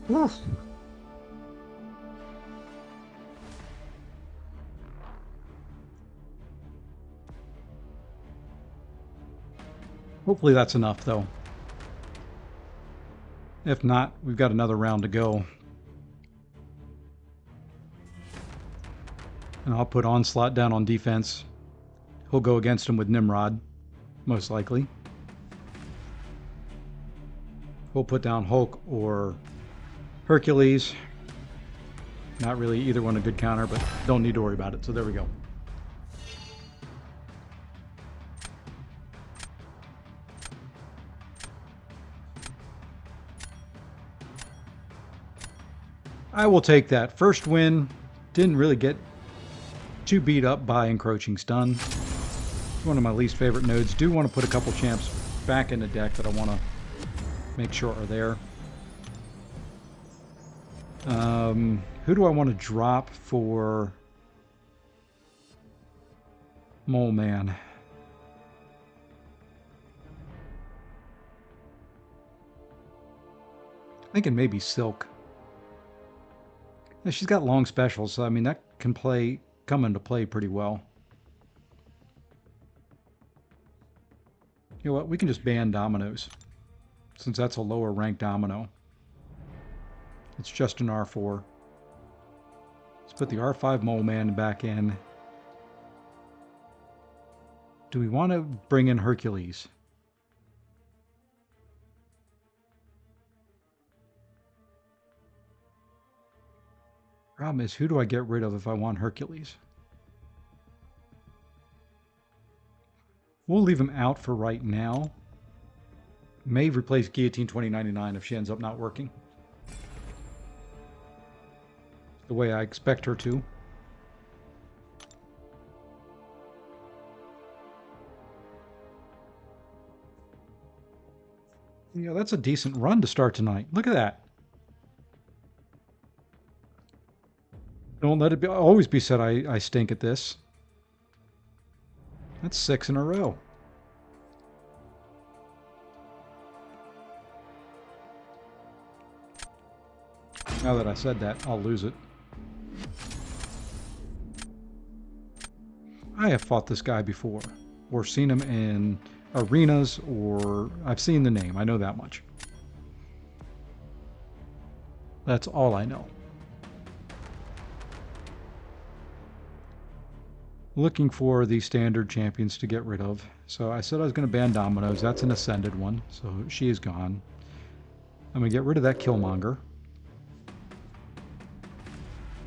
Oof. Hopefully that's enough, though. If not, we've got another round to go. And I'll put Onslaught down on defense. He'll go against him with Nimrod, most likely. We'll put down Hulk or Hercules. Not really either one a good counter, but don't need to worry about it. So there we go. I will take that. First win. Didn't really get too beat up by encroaching stun. One of my least favorite nodes. Do want to put a couple champs back in the deck that I want to make sure are there. Who do I want to drop for Mole Man? Thinking maybe Silk. Yeah, she's got long specials, so I mean that can come into play pretty well. You know what? We can just ban Dominoes, since that's a lower rank Domino. It's just an R4. Let's put the R5 Mole Man back in. Do we want to bring in Hercules? Problem is, who do I get rid of if I want Hercules? We'll leave him out for right now. May replace Guillotine 2099 if she ends up not working the way I expect her to. Yeah, that's a decent run to start tonight. Look at that. Don't let it always be said I stink at this. That's 6 in a row. Now that I said that, I'll lose it. I have fought this guy before, or seen him in arenas, or I've seen the name. I know that much. That's all I know. Looking for the standard champions to get rid of. So I said I was going to ban Dominoes. That's an ascended one, so she is gone. I'm going to get rid of that Killmonger.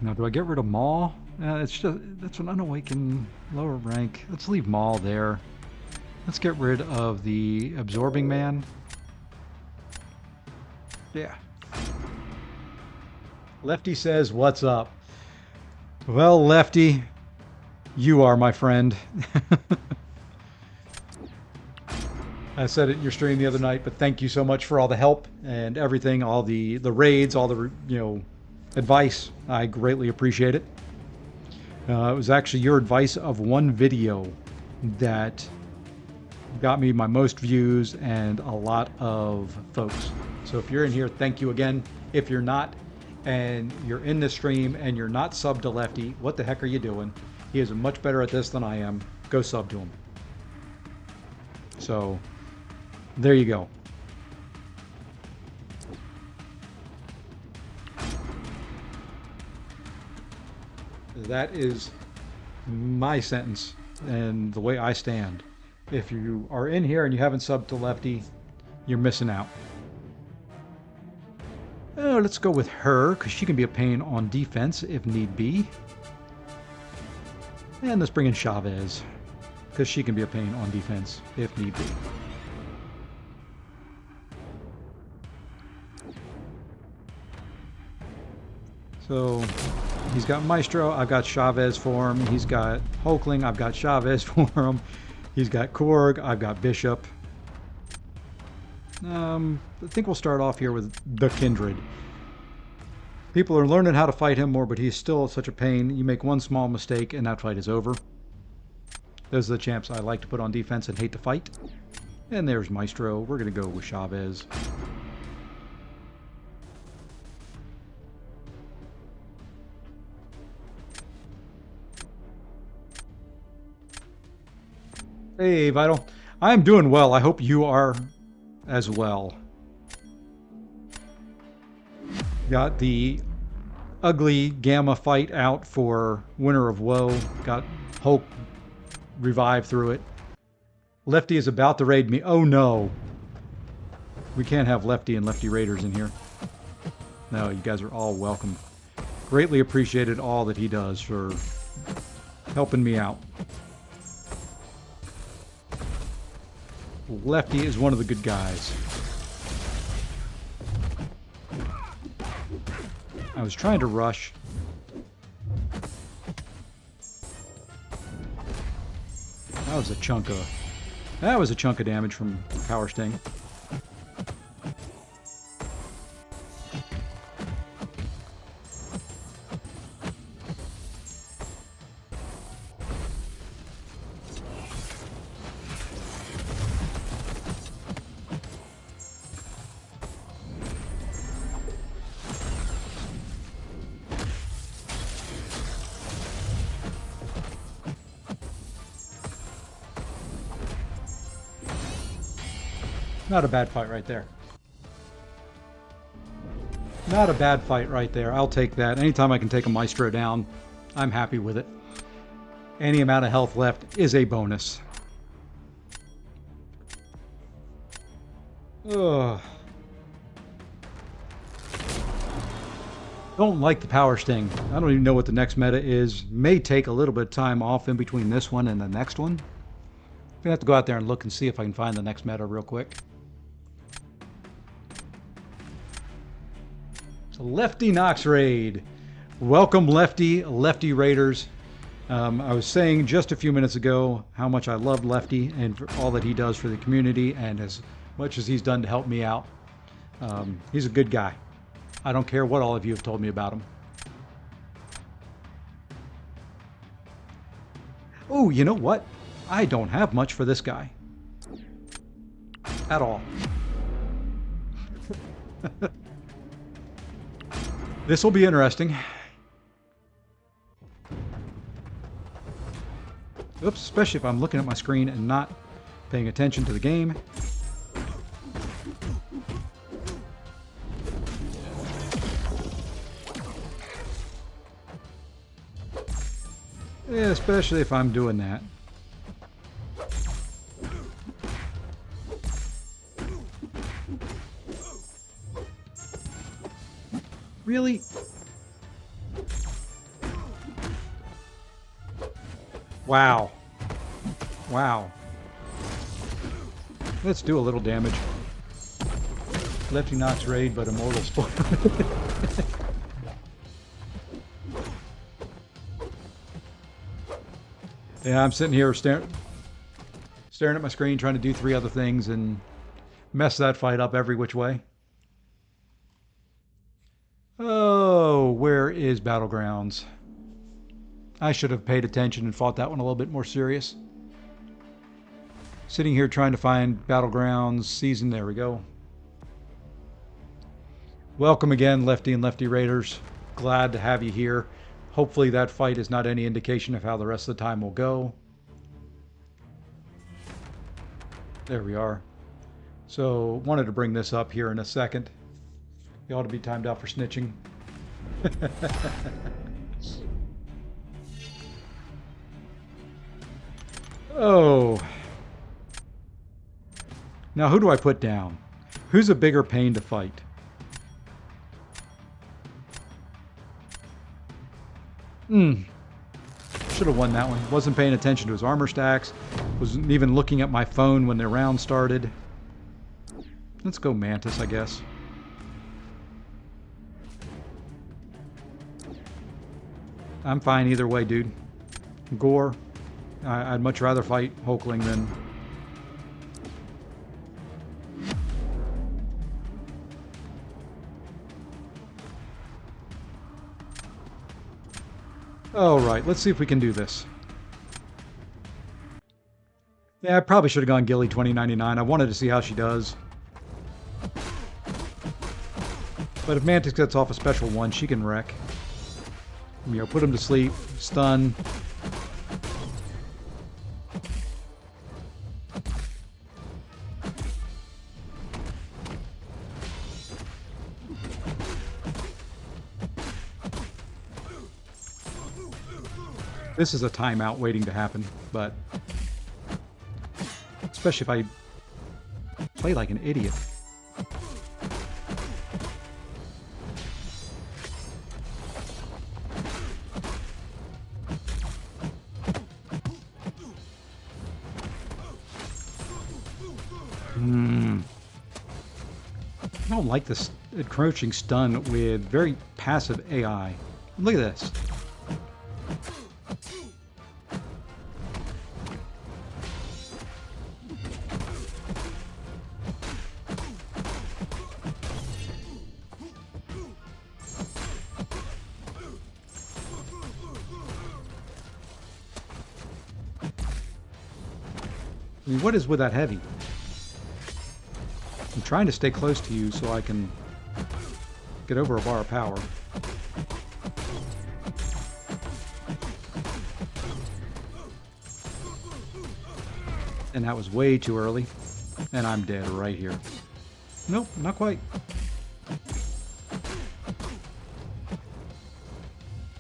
Now, do I get rid of Maul? It's just, that's an unawakened lower rank. Let's leave Maul there. Let's get rid of the Absorbing Man. Yeah. Lefty says, what's up? Well, Lefty, you are my friend. I said it in your stream the other night, but thank you so much for all the help and everything, all the raids, all the, advice. I greatly appreciate it. It was actually your advice of one video that got me my most views and a lot of folks. So if you're in here, thank you again. If you're not, and you're in this stream and you're not subbed to Lefty, what the heck are you doing? He is much better at this than I am. Go sub to him. So there you go. That is my sentence and the way I stand. If you are in here and you haven't subbed to Lefty, you're missing out. Oh, let's go with her, because she can be a pain on defense if need be. And let's bring in Chavez, because she can be a pain on defense if need be. So he's got Maestro, I've got Chavez for him. He's got Hulkling, I've got Chavez for him. He's got Korg, I've got Bishop. I think we'll start off here with the Kindred. People are learning how to fight him more, but he's still such a pain. You make one small mistake and that fight is over. Those are the champs I like to put on defense and hate to fight. And there's Maestro. We're going to go with Chavez. Hey, Vital. I'm doing well. I hope you are as well. Got the ugly Gamma fight out for Winter of Woe. Got Hulk revived through it. Lefty is about to raid me. Oh no. We can't have Lefty and Lefty Raiders in here. No, you guys are all welcome. Greatly appreciated all that he does for helping me out. Lefty is one of the good guys. I was trying to rush. That was a chunk of damage from Power Sting. Not a bad fight right there. Not a bad fight right there. I'll take that. Anytime I can take a Maestro down, I'm happy with it. Any amount of health left is a bonus. Ugh. Don't like the Power Sting. I don't even know what the next meta is. May take a little bit of time off in between this one and the next one. I'm gonna have to go out there and look and see if I can find the next meta real quick. Lefty Nox Raid. Welcome, Lefty Raiders. I was saying just a few minutes ago how much I love Lefty and for all that he does for the community and as much as he's done to help me out. He's a good guy. I don't care what all of you have told me about him. Oh, you know what? I don't have much for this guy. At all. This will be interesting. Oops, especially if I'm looking at my screen and not paying attention to the game. Yeah, especially if I'm doing that. Really? Wow. Wow. Let's do a little damage. Lefty knocks raid, but immortal spoil. Yeah, I'm sitting here staring at my screen, trying to do 3 other things and mess that fight up every which way. Oh, where is battlegrounds? I should have paid attention and fought that one a little bit more serious. Sitting here trying to find battlegrounds season. There we go. Welcome again, Lefty and Lefty Raiders. Glad to have you here. Hopefully that fight is not any indication of how the rest of the time will go. There we are. So, wanted to bring this up here in a second. You ought to be timed out for snitching. Oh. Now, who do I put down? Who's a bigger pain to fight? Should have won that one. Wasn't paying attention to his armor stacks. Wasn't even looking at my phone when the round started. Let's go Mantis, I guess. I'm fine either way, dude. Gore. I'd much rather fight Hulkling than... Alright, let's see if we can do this. Yeah, I probably should have gone Gilly 2099. I wanted to see how she does. But if Mantis gets off a special one, she can wreck. You know, put him to sleep, stun. This is a timeout waiting to happen, but especially if I play like an idiot. I don't like this encroaching stun with very passive AI. Look at this. I mean, what is with that heavy? I'm trying to stay close to you so I can get over a bar of power. And that was way too early. And I'm dead right here. Nope, not quite.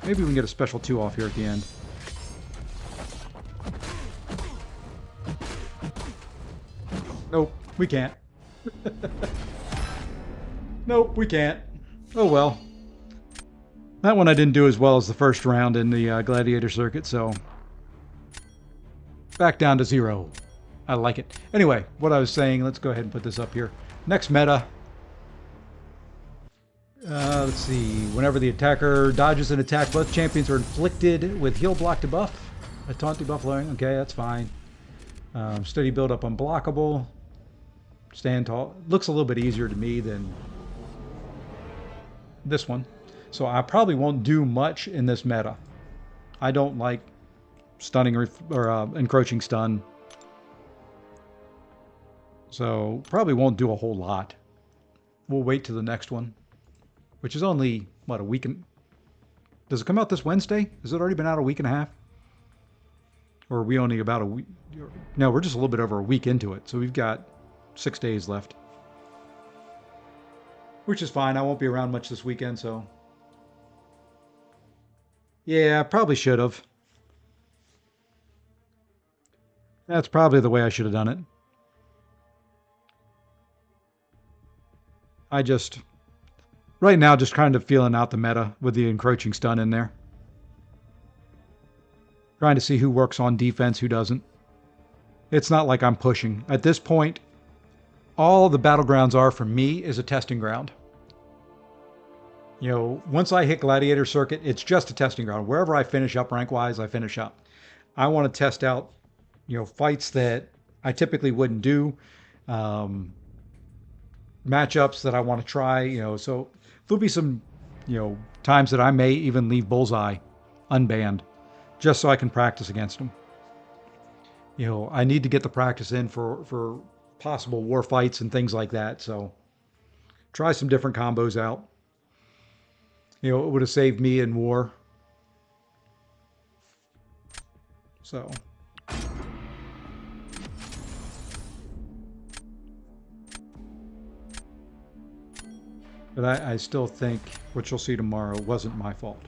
Maybe we can get a special 2 off here at the end. Nope, we can't. Nope, we can't. Oh well. That one I didn't do as well as the first round in the Gladiator circuit, so... back down to 0. I like it. Anyway, what I was saying, let's go ahead and put this up here. Next meta. Let's see. Whenever the attacker dodges an attack, both champions are inflicted with heal block debuff. A taunt debuff lowering. Okay, that's fine. Steady build up unblockable. Stand tall. Looks a little bit easier to me than this one. So I probably won't do much in this meta. I don't like stunning or encroaching stun. So probably won't do a whole lot. We'll wait to the next one, which is only, what, a week and... Does it come out this Wednesday? Has it already been out a week and a half? Or are we only about a week? No, we're just a little bit over a week into it. So we've got 6 days left. Which is fine. I won't be around much this weekend, so. Yeah, probably should have. That's probably the way I should have done it. I just, right now, just kind of feeling out the meta with the encroaching stun in there. Trying to see who works on defense, who doesn't. It's not like I'm pushing. At this point, all the battlegrounds are for me is a testing ground. You know, once I hit Gladiator Circuit, it's just a testing ground. Wherever I finish up rank-wise, I finish up. I want to test out, fights that I typically wouldn't do, matchups that I want to try, so there'll be some, times that I may even leave Bullseye unbanned just so I can practice against them. I need to get the practice in for possible war fights and things like that, so try some different combos out. It would have saved me in war. So. But I still think what you'll see tomorrow wasn't my fault.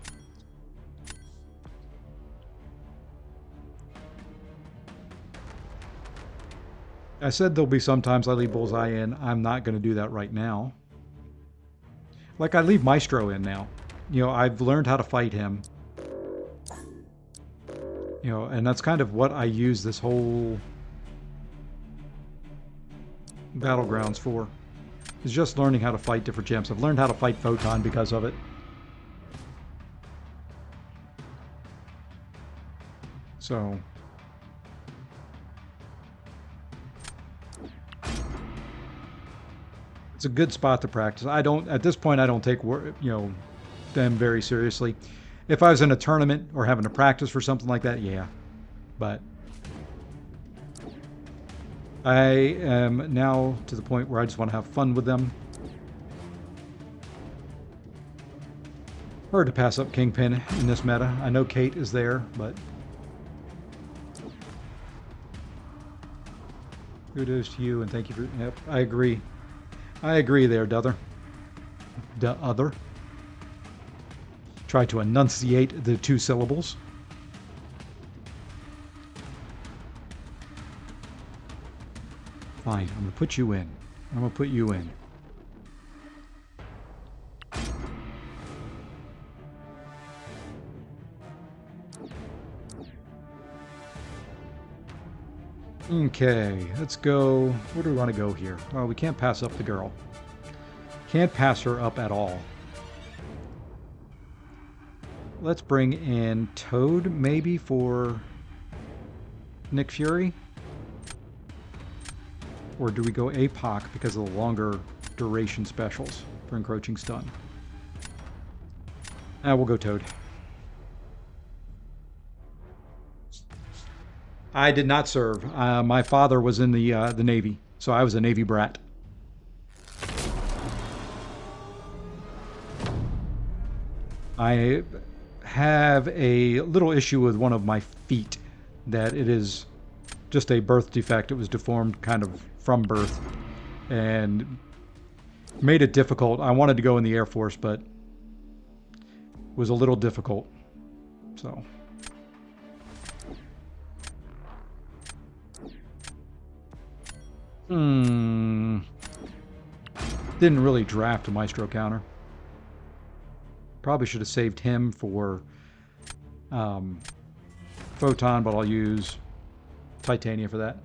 I said there'll be sometimes I leave Bullseye in. I'm not going to do that right now. Like I leave Maestro in now. I've learned how to fight him. And that's kind of what I use this whole battlegrounds for. Is just learning how to fight different champs. I've learned how to fight Photon because of it. So. It's a good spot to practice. At this point, I don't take, them very seriously. If I was in a tournament or having to practice for something like that, yeah. But I am now to the point where I just want to have fun with them. Hard to pass up Kingpin in this meta. I know Kate is there, but kudos to you and thank you for. Yep, I agree. I agree there, Dother. Other. Try to enunciate the 2 syllables. Fine, I'm gonna put you in. I'm gonna put you in. Okay, let's go. Where do we want to go here? Well, we can't pass up the girl. Can't pass her up at all. Let's bring in Toad, maybe, for Nick Fury? Or do we go APOC because of the longer duration specials for encroaching stun? We'll go Toad. I did not serve. My father was in the Navy, so I was a Navy brat. I have a little issue with one of my feet, that it is just a birth defect. It was deformed kind of from birth and made it difficult. I wanted to go in the Air Force, but it was a little difficult. So. Didn't really draft a Maestro counter. Probably should have saved him for Photon, but I'll use Titania for that.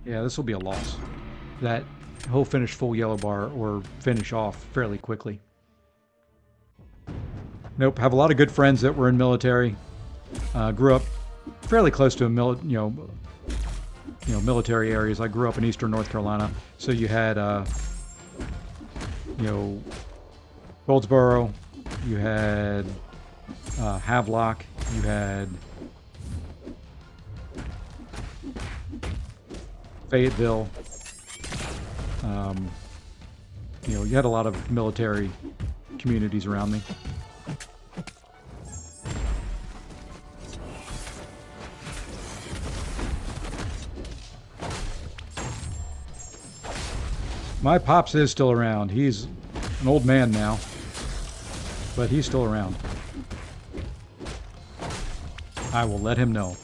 Yeah, this will be a loss. That he'll finish full yellow bar or finish off fairly quickly. Nope, have a lot of good friends that were in military. Grew up fairly close to military areas. I grew up in eastern North Carolina, so you had Goldsboro, you had Havelock, you had Fayetteville. You had a lot of military communities around me. My pops is still around. He's an old man now, but he's still around. I will let him know.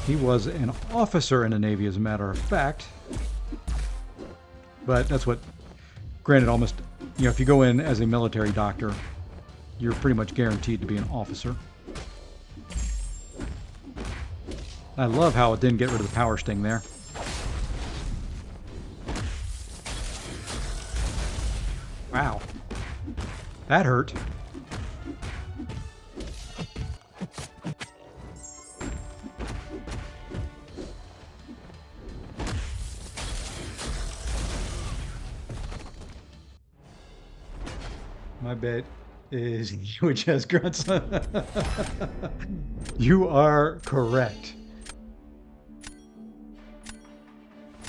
He was an officer in the Navy, as a matter of fact. But that's what, granted, almost, if you go in as a military doctor, you're pretty much guaranteed to be an officer. I love how it didn't get rid of the power sting there. Wow. That hurt. My bet is which has grunts. You are correct.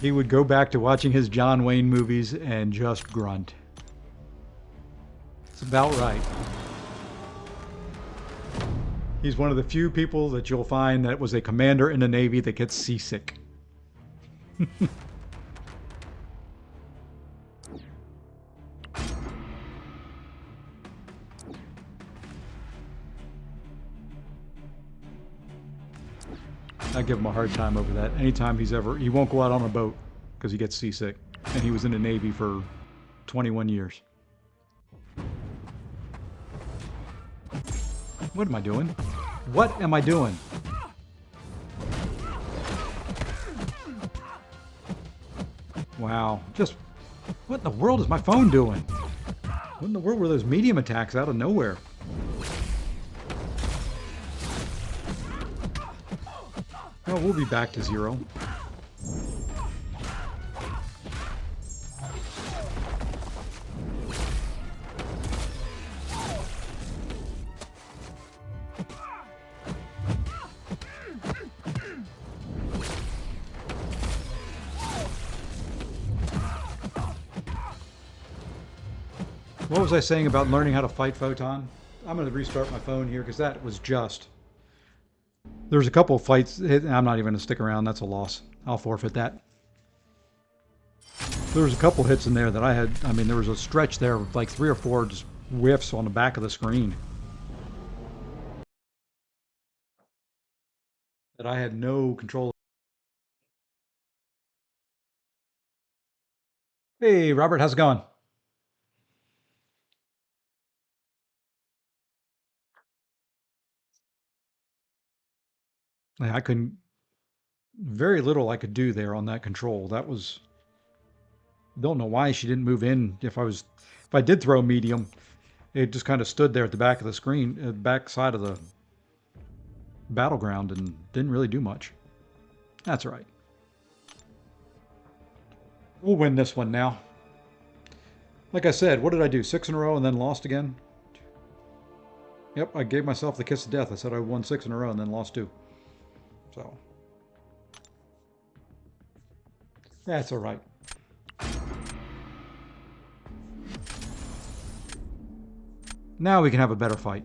He would go back to watching his John Wayne movies and just grunt. It's about right. He's one of the few people that you'll find that was a commander in the Navy that gets seasick. I give him a hard time over that. Anytime he won't go out on a boat because he gets seasick. And he was in the Navy for 21 years. What am I doing? What am I doing? Wow. Just, what in the world is my phone doing? What in the world were those medium attacks out of nowhere? Oh, we'll be back to zero. What was I saying about learning how to fight Photon? I'm going to restart my phone here because that was just... There's a couple of fights. I'm not even going to stick around. That's a loss. I'll forfeit that. There was a couple hits in there that I had. I mean, there was a stretch there of like 3 or 4 just whiffs on the back of the screen that I had no control. Hey, Robert, how's it going? I couldn't. Very little I could do there on that control. That was. Don't know why she didn't move in. If I did throw medium, it just kind of stood there at the back of the screen, back side of the battleground, and didn't really do much. That's all right. We'll win this one now. Like I said, what did I do? 6 in a row and then lost again? Yep, I gave myself the kiss of death. I said I won 6 in a row and then lost 2. So, that's all right. Now we can have a better fight.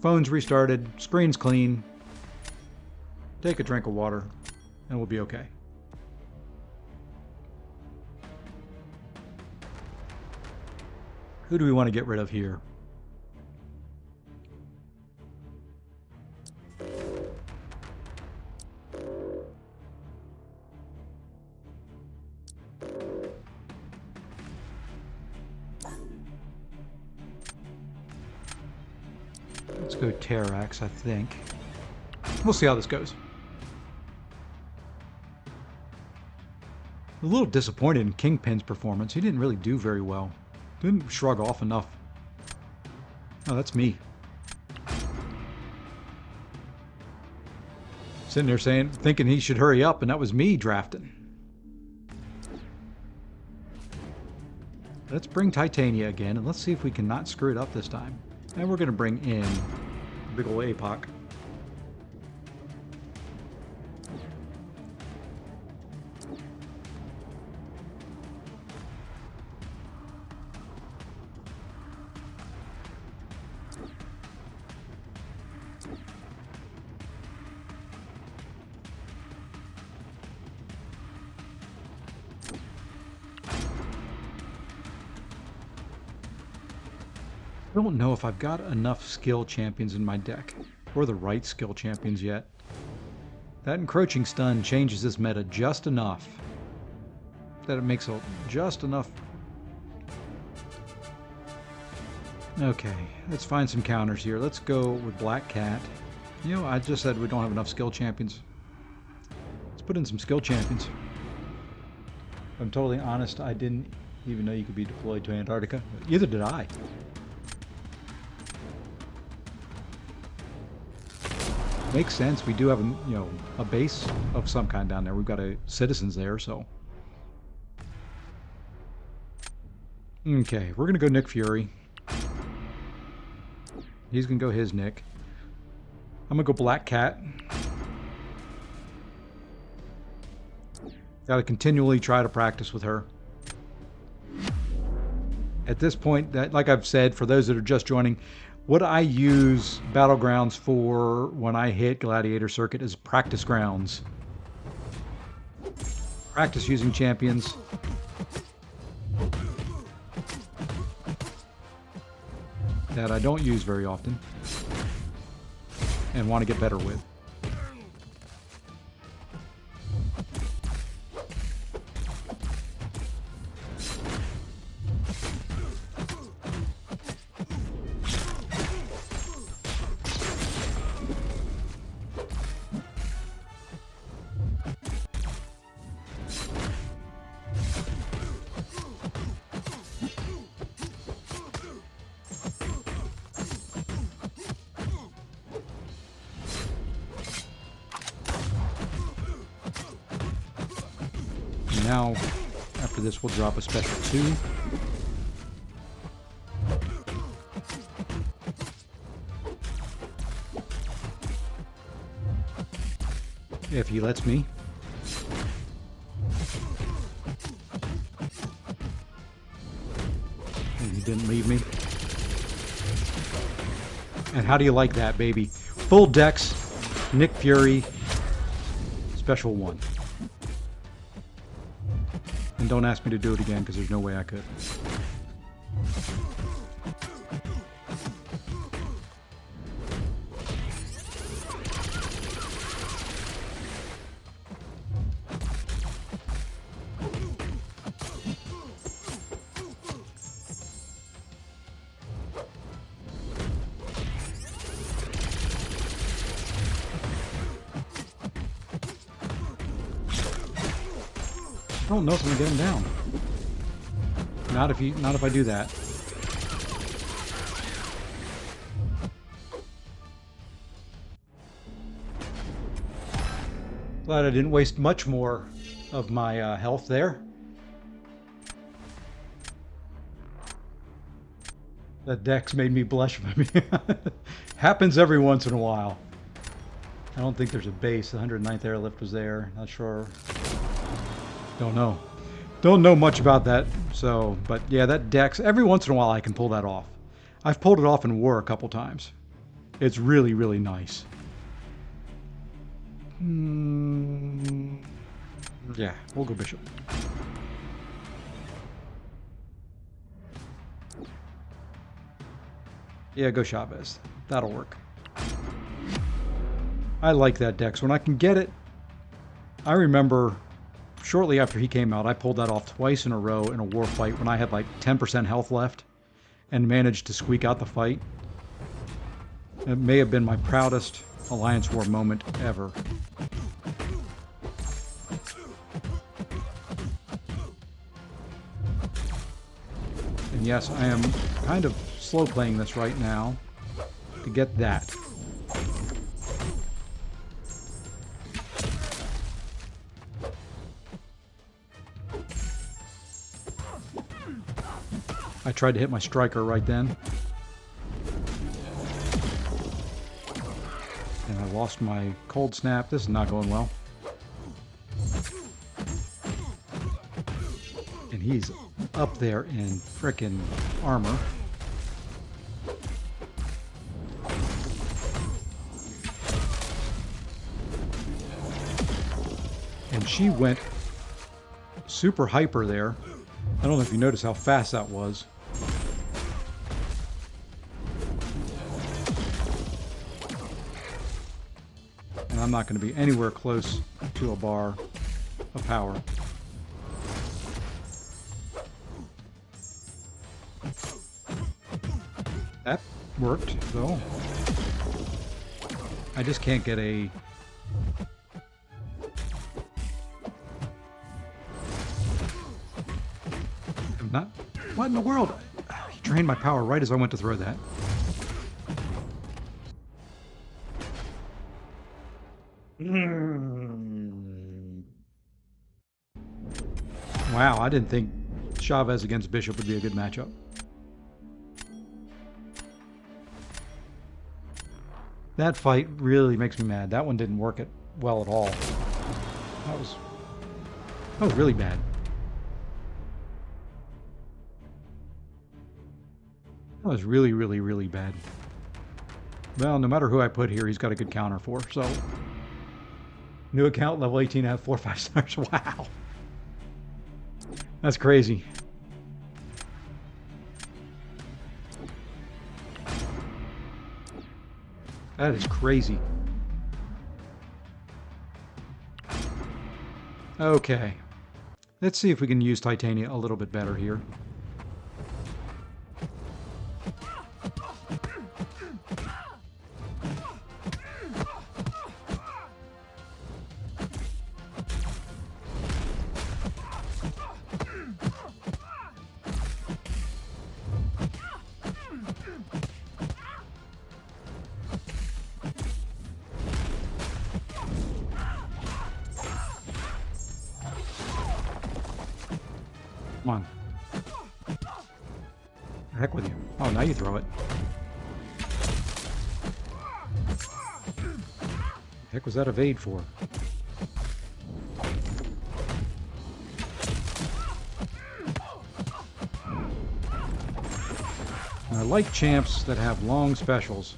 Phone's restarted, screen's clean. Take a drink of water, and we'll be okay. Who do we want to get rid of here? Let's go Terrax, I think. We'll see how this goes. A little disappointed in Kingpin's performance. He didn't really do very well. Didn't shrug off enough. Oh, that's me. Sitting there thinking he should hurry up, and that was me drafting. Let's bring Titania again, and let's see if we can not screw it up this time. And we're going to bring in big ol' APOC. don't know if I've got enough skill champions in my deck, or the right skill champions yet. That encroaching stun changes this meta just enough that it makes just enough. Okay, let's find some counters here. Let's go with Black Cat. You know, I just said we don't have enough skill champions. Let's put in some skill champions. If I'm totally honest, I didn't even know you could be deployed to Antarctica. Either did I. Makes sense. We do have a base of some kind down there. We've got citizens there, so. Okay, we're gonna go Nick Fury. He's gonna go his Nick. I'm gonna go Black Cat. Gotta continually try to practice with her. At this point, like I've said, for those that are just joining, what I use battlegrounds for when I hit Gladiator Circuit is practice grounds. Practice using champions. That I don't use very often and want to get better with. Now, after this, we'll drop a special 2. If he lets me. And he didn't leave me. And how do you like that, baby? Full decks, Nick Fury, special 1. And don't ask me to do it again, because there's no way I could. I don't know if I'm gonna get him down. Not if I do that. Glad I didn't waste much more of my health there. That dex made me blush. Happens every once in a while. I don't think there's a base. The 109th airlift was there. Not sure. Don't know. Don't know much about that. So, but yeah, that dex, every once in a while I can pull that off. I've pulled it off in war a couple times. It's really, really nice. Yeah, we'll go bishop. Yeah, go Chavez. That'll work. I like that dex. When I can get it, I remember shortly after he came out, I pulled that off twice in a row in a war fight when I had like 10% health left and managed to squeak out the fight. It may have been my proudest Alliance War moment ever. And yes, I am kind of slow playing this right now to get that. I tried to hit my striker right then. And I lost my cold snap. This is not going well. And he's up there in frickin' armor. And she went super hyper there. I don't know if you noticed how fast that was. And I'm not going to be anywhere close to a bar of power. That worked, though. I just can't get a... I'm not... What in the world? He drained my power right as I went to throw that. Wow, I didn't think Chavez against Bishop would be a good matchup. That fight really makes me mad. That one didn't work it well at all. That was really bad. That was really, really, really bad. Well, no matter who I put here, he's got a good counter for, so... New account, level 18, I have 4 or 5 stars. Wow. That's crazy. That is crazy. Okay. Let's see if we can use Titania a little bit better here. Come on. The heck with you. Oh, now you throw it. The heck was that evade for? I like champs that have long specials.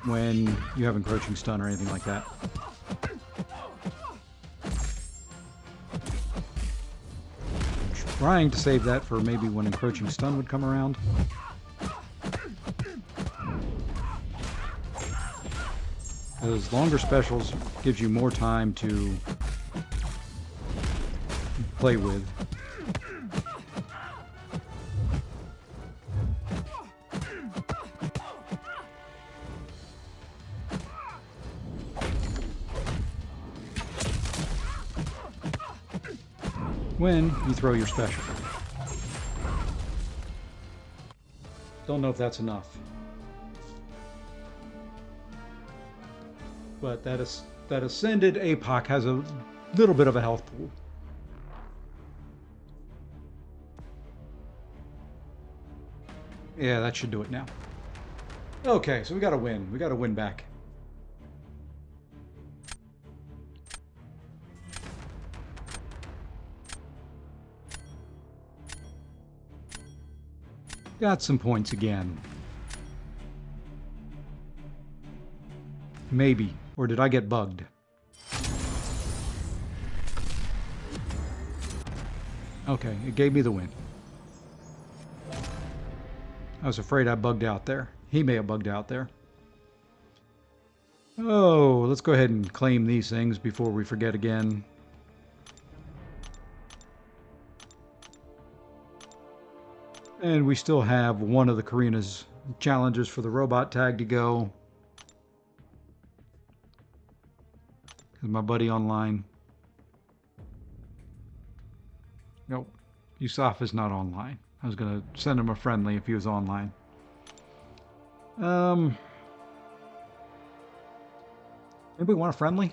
When you have encroaching stun or anything like that. Trying to save that for maybe when encroaching stun would come around. Those longer specials gives you more time to play with. When you throw your special. Don't know if that's enough. But that Ascended APOC has a little bit of a health pool. Yeah, that should do it now. Okay, so we got to win. We got to win back. Got some points again. Maybe. Or did I get bugged? Okay, it gave me the win. I was afraid I bugged out there. He may have bugged out there. Oh, let's go ahead and claim these things before we forget again. And we still have one of the Karina's challenges for the robot tag to go. Is my buddy online? Nope. Yusuf is not online. I was going to send him a friendly if he was online. Anybody want a friendly?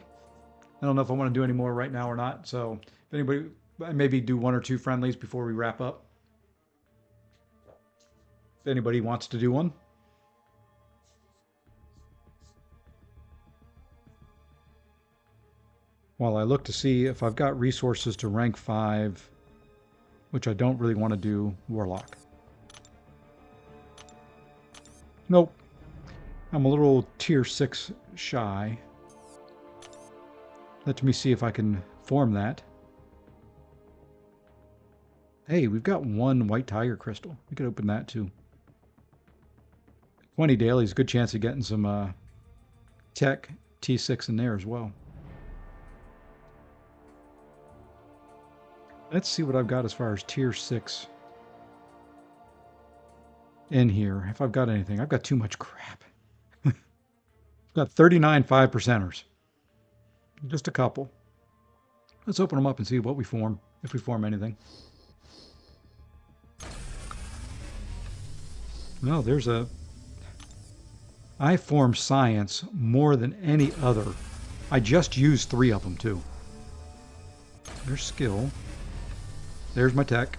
I don't know if I want to do any more right now or not. So if anybody, maybe do 1 or 2 friendlies before we wrap up. If anybody wants to do one. While I look to see if I've got resources to rank 5, which I don't really want to do, Warlock. Nope. I'm a little tier 6 shy. Let me see if I can form that. Hey, we've got 1 white tiger crystal. We could open that too. 20 dailies, good chance of getting some tech T6 in there as well. Let's see what I've got as far as tier 6 in here. If I've got anything. I've got too much crap. I've got 39 5%ers. Just a couple. Let's open them up and see what we form, if we form anything. Well, there's a... I form science more than any other. I just used 3 of them, too. There's skill. There's my tech.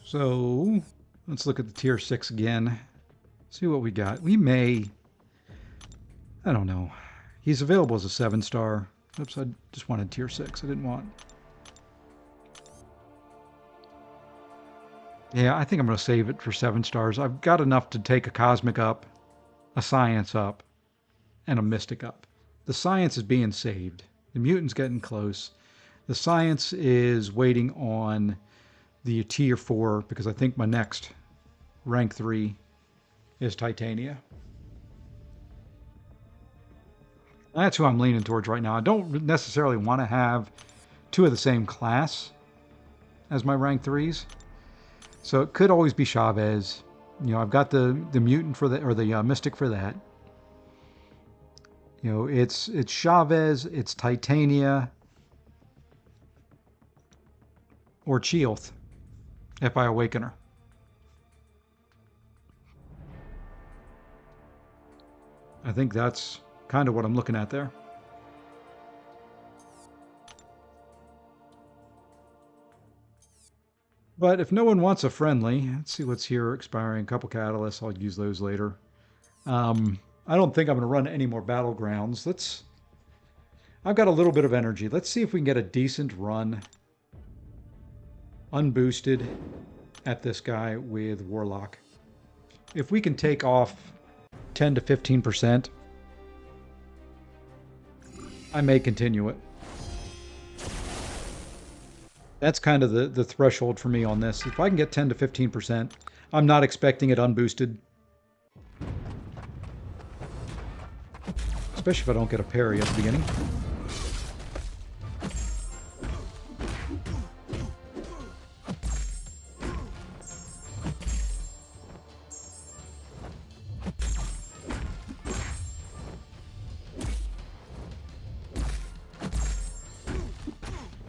So, let's look at the tier 6 again. See what we got. We may... I don't know. He's available as a 7-star. Oops, I just wanted tier 6. I didn't want... Yeah, I think I'm going to save it for 7 stars. I've got enough to take a Cosmic up, a Science up, and a Mystic up. The Science is being saved. The Mutant's getting close. The Science is waiting on the tier 4 because I think my next rank 3 is Titania. That's who I'm leaning towards right now. I don't necessarily want to have 2 of the same class as my rank 3s. So it could always be Chavez. You know, I've got the mutant for the, or the mystic for that. You know, it's Chavez, it's Titania, or Chioth, if I awaken her. I think that's kind of what I'm looking at there. But if no one wants a friendly, let's see what's here expiring. A couple catalysts. I'll use those later. I don't think I'm going to run any more battlegrounds. I've got a little bit of energy. Let's see if we can get a decent run unboosted at this guy with Warlock. If we can take off 10 to 15%, I may continue it. That's kind of the threshold for me on this. If I can get 10 to 15%, I'm not expecting it unboosted. Especially if I don't get a parry at the beginning.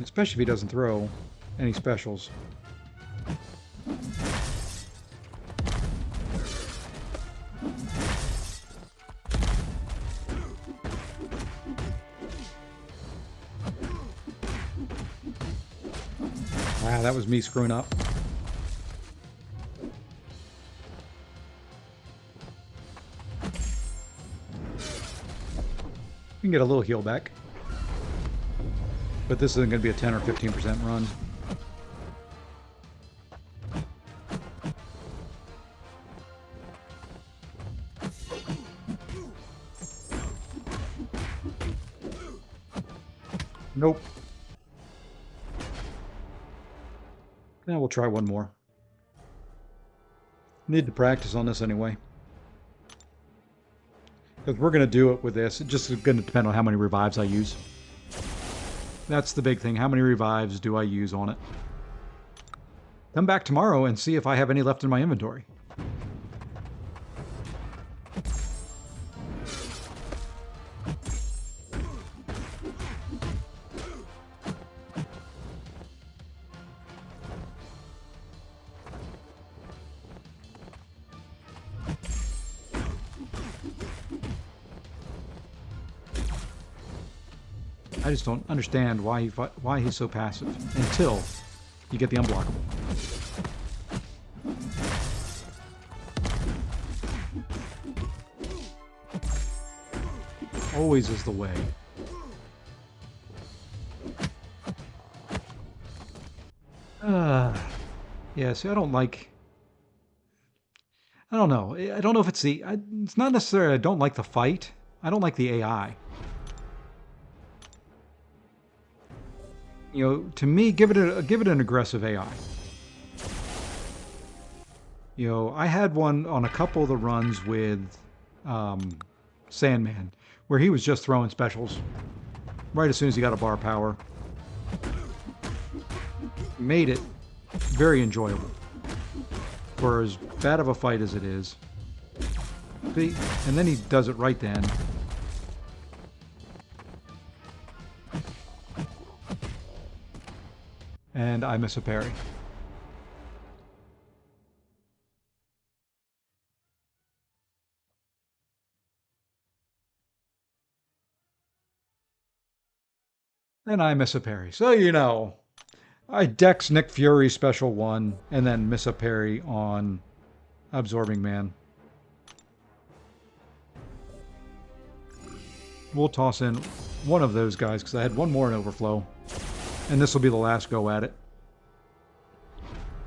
Especially if he doesn't throw any specials. Wow, that was me screwing up. We can get a little heal back. But this isn't going to be a 10 or 15% run. Nope. Now we'll try one more. Need to practice on this anyway. Because we're going to do it with this. It's just going to depend on how many revives I use. That's the big thing. How many revives do I use on it? Come back tomorrow and see if I have any left in my inventory. I just don't understand why he's so passive until you get the unblockable. Always is the way. Yeah, see, I don't know. I don't know if it's it's not necessarily I don't like the fight. I don't like the AI. To me, give it an aggressive AI. I had one on a couple of the runs with um, Sandman, where he was just throwing specials right as soon as he got a bar power. Made it very enjoyable for as bad of a fight as it is. See, and then he does it right then. And I miss a parry. And I miss a parry. So, I dex Nick Fury special 1 and then miss a parry on Absorbing Man. We'll toss in one of those guys because I had one more in Overflow. And this will be the last go at it.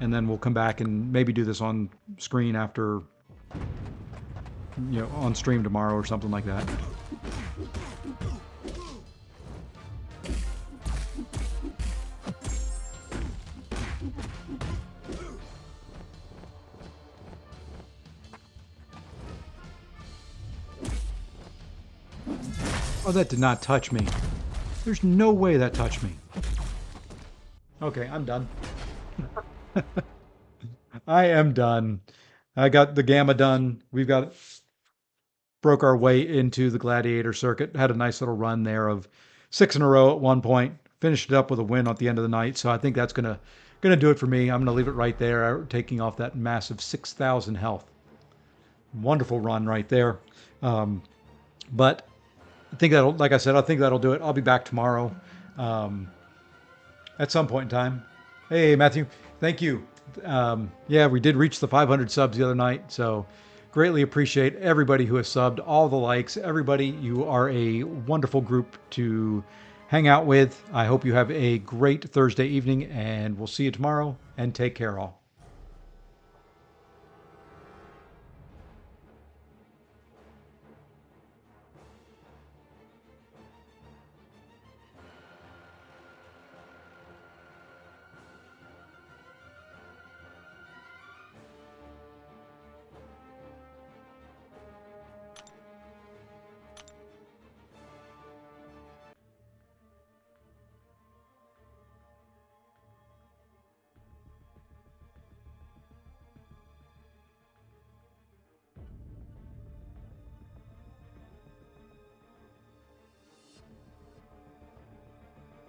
And then we'll come back and maybe do this on screen after, on stream tomorrow or something like that. Oh, that did not touch me. There's no way that touched me. Okay, I'm done. I am done. I got the Gamma done. Broke our way into the Gladiator circuit. Had a nice little run there of 6 in a row at one point. Finished it up with a win at the end of the night. So I think that's gonna do it for me. I'm gonna leave it right there, taking off that massive 6,000 health. Wonderful run right there. But I think like I said, I think that'll do it. I'll be back tomorrow at some point in time. Hey, Matthew, thank you. Yeah, we did reach the 500 subs the other night, so greatly appreciate everybody who has subbed, all the likes, everybody. You are a wonderful group to hang out with. I hope you have a great Thursday evening, and we'll see you tomorrow, and take care all.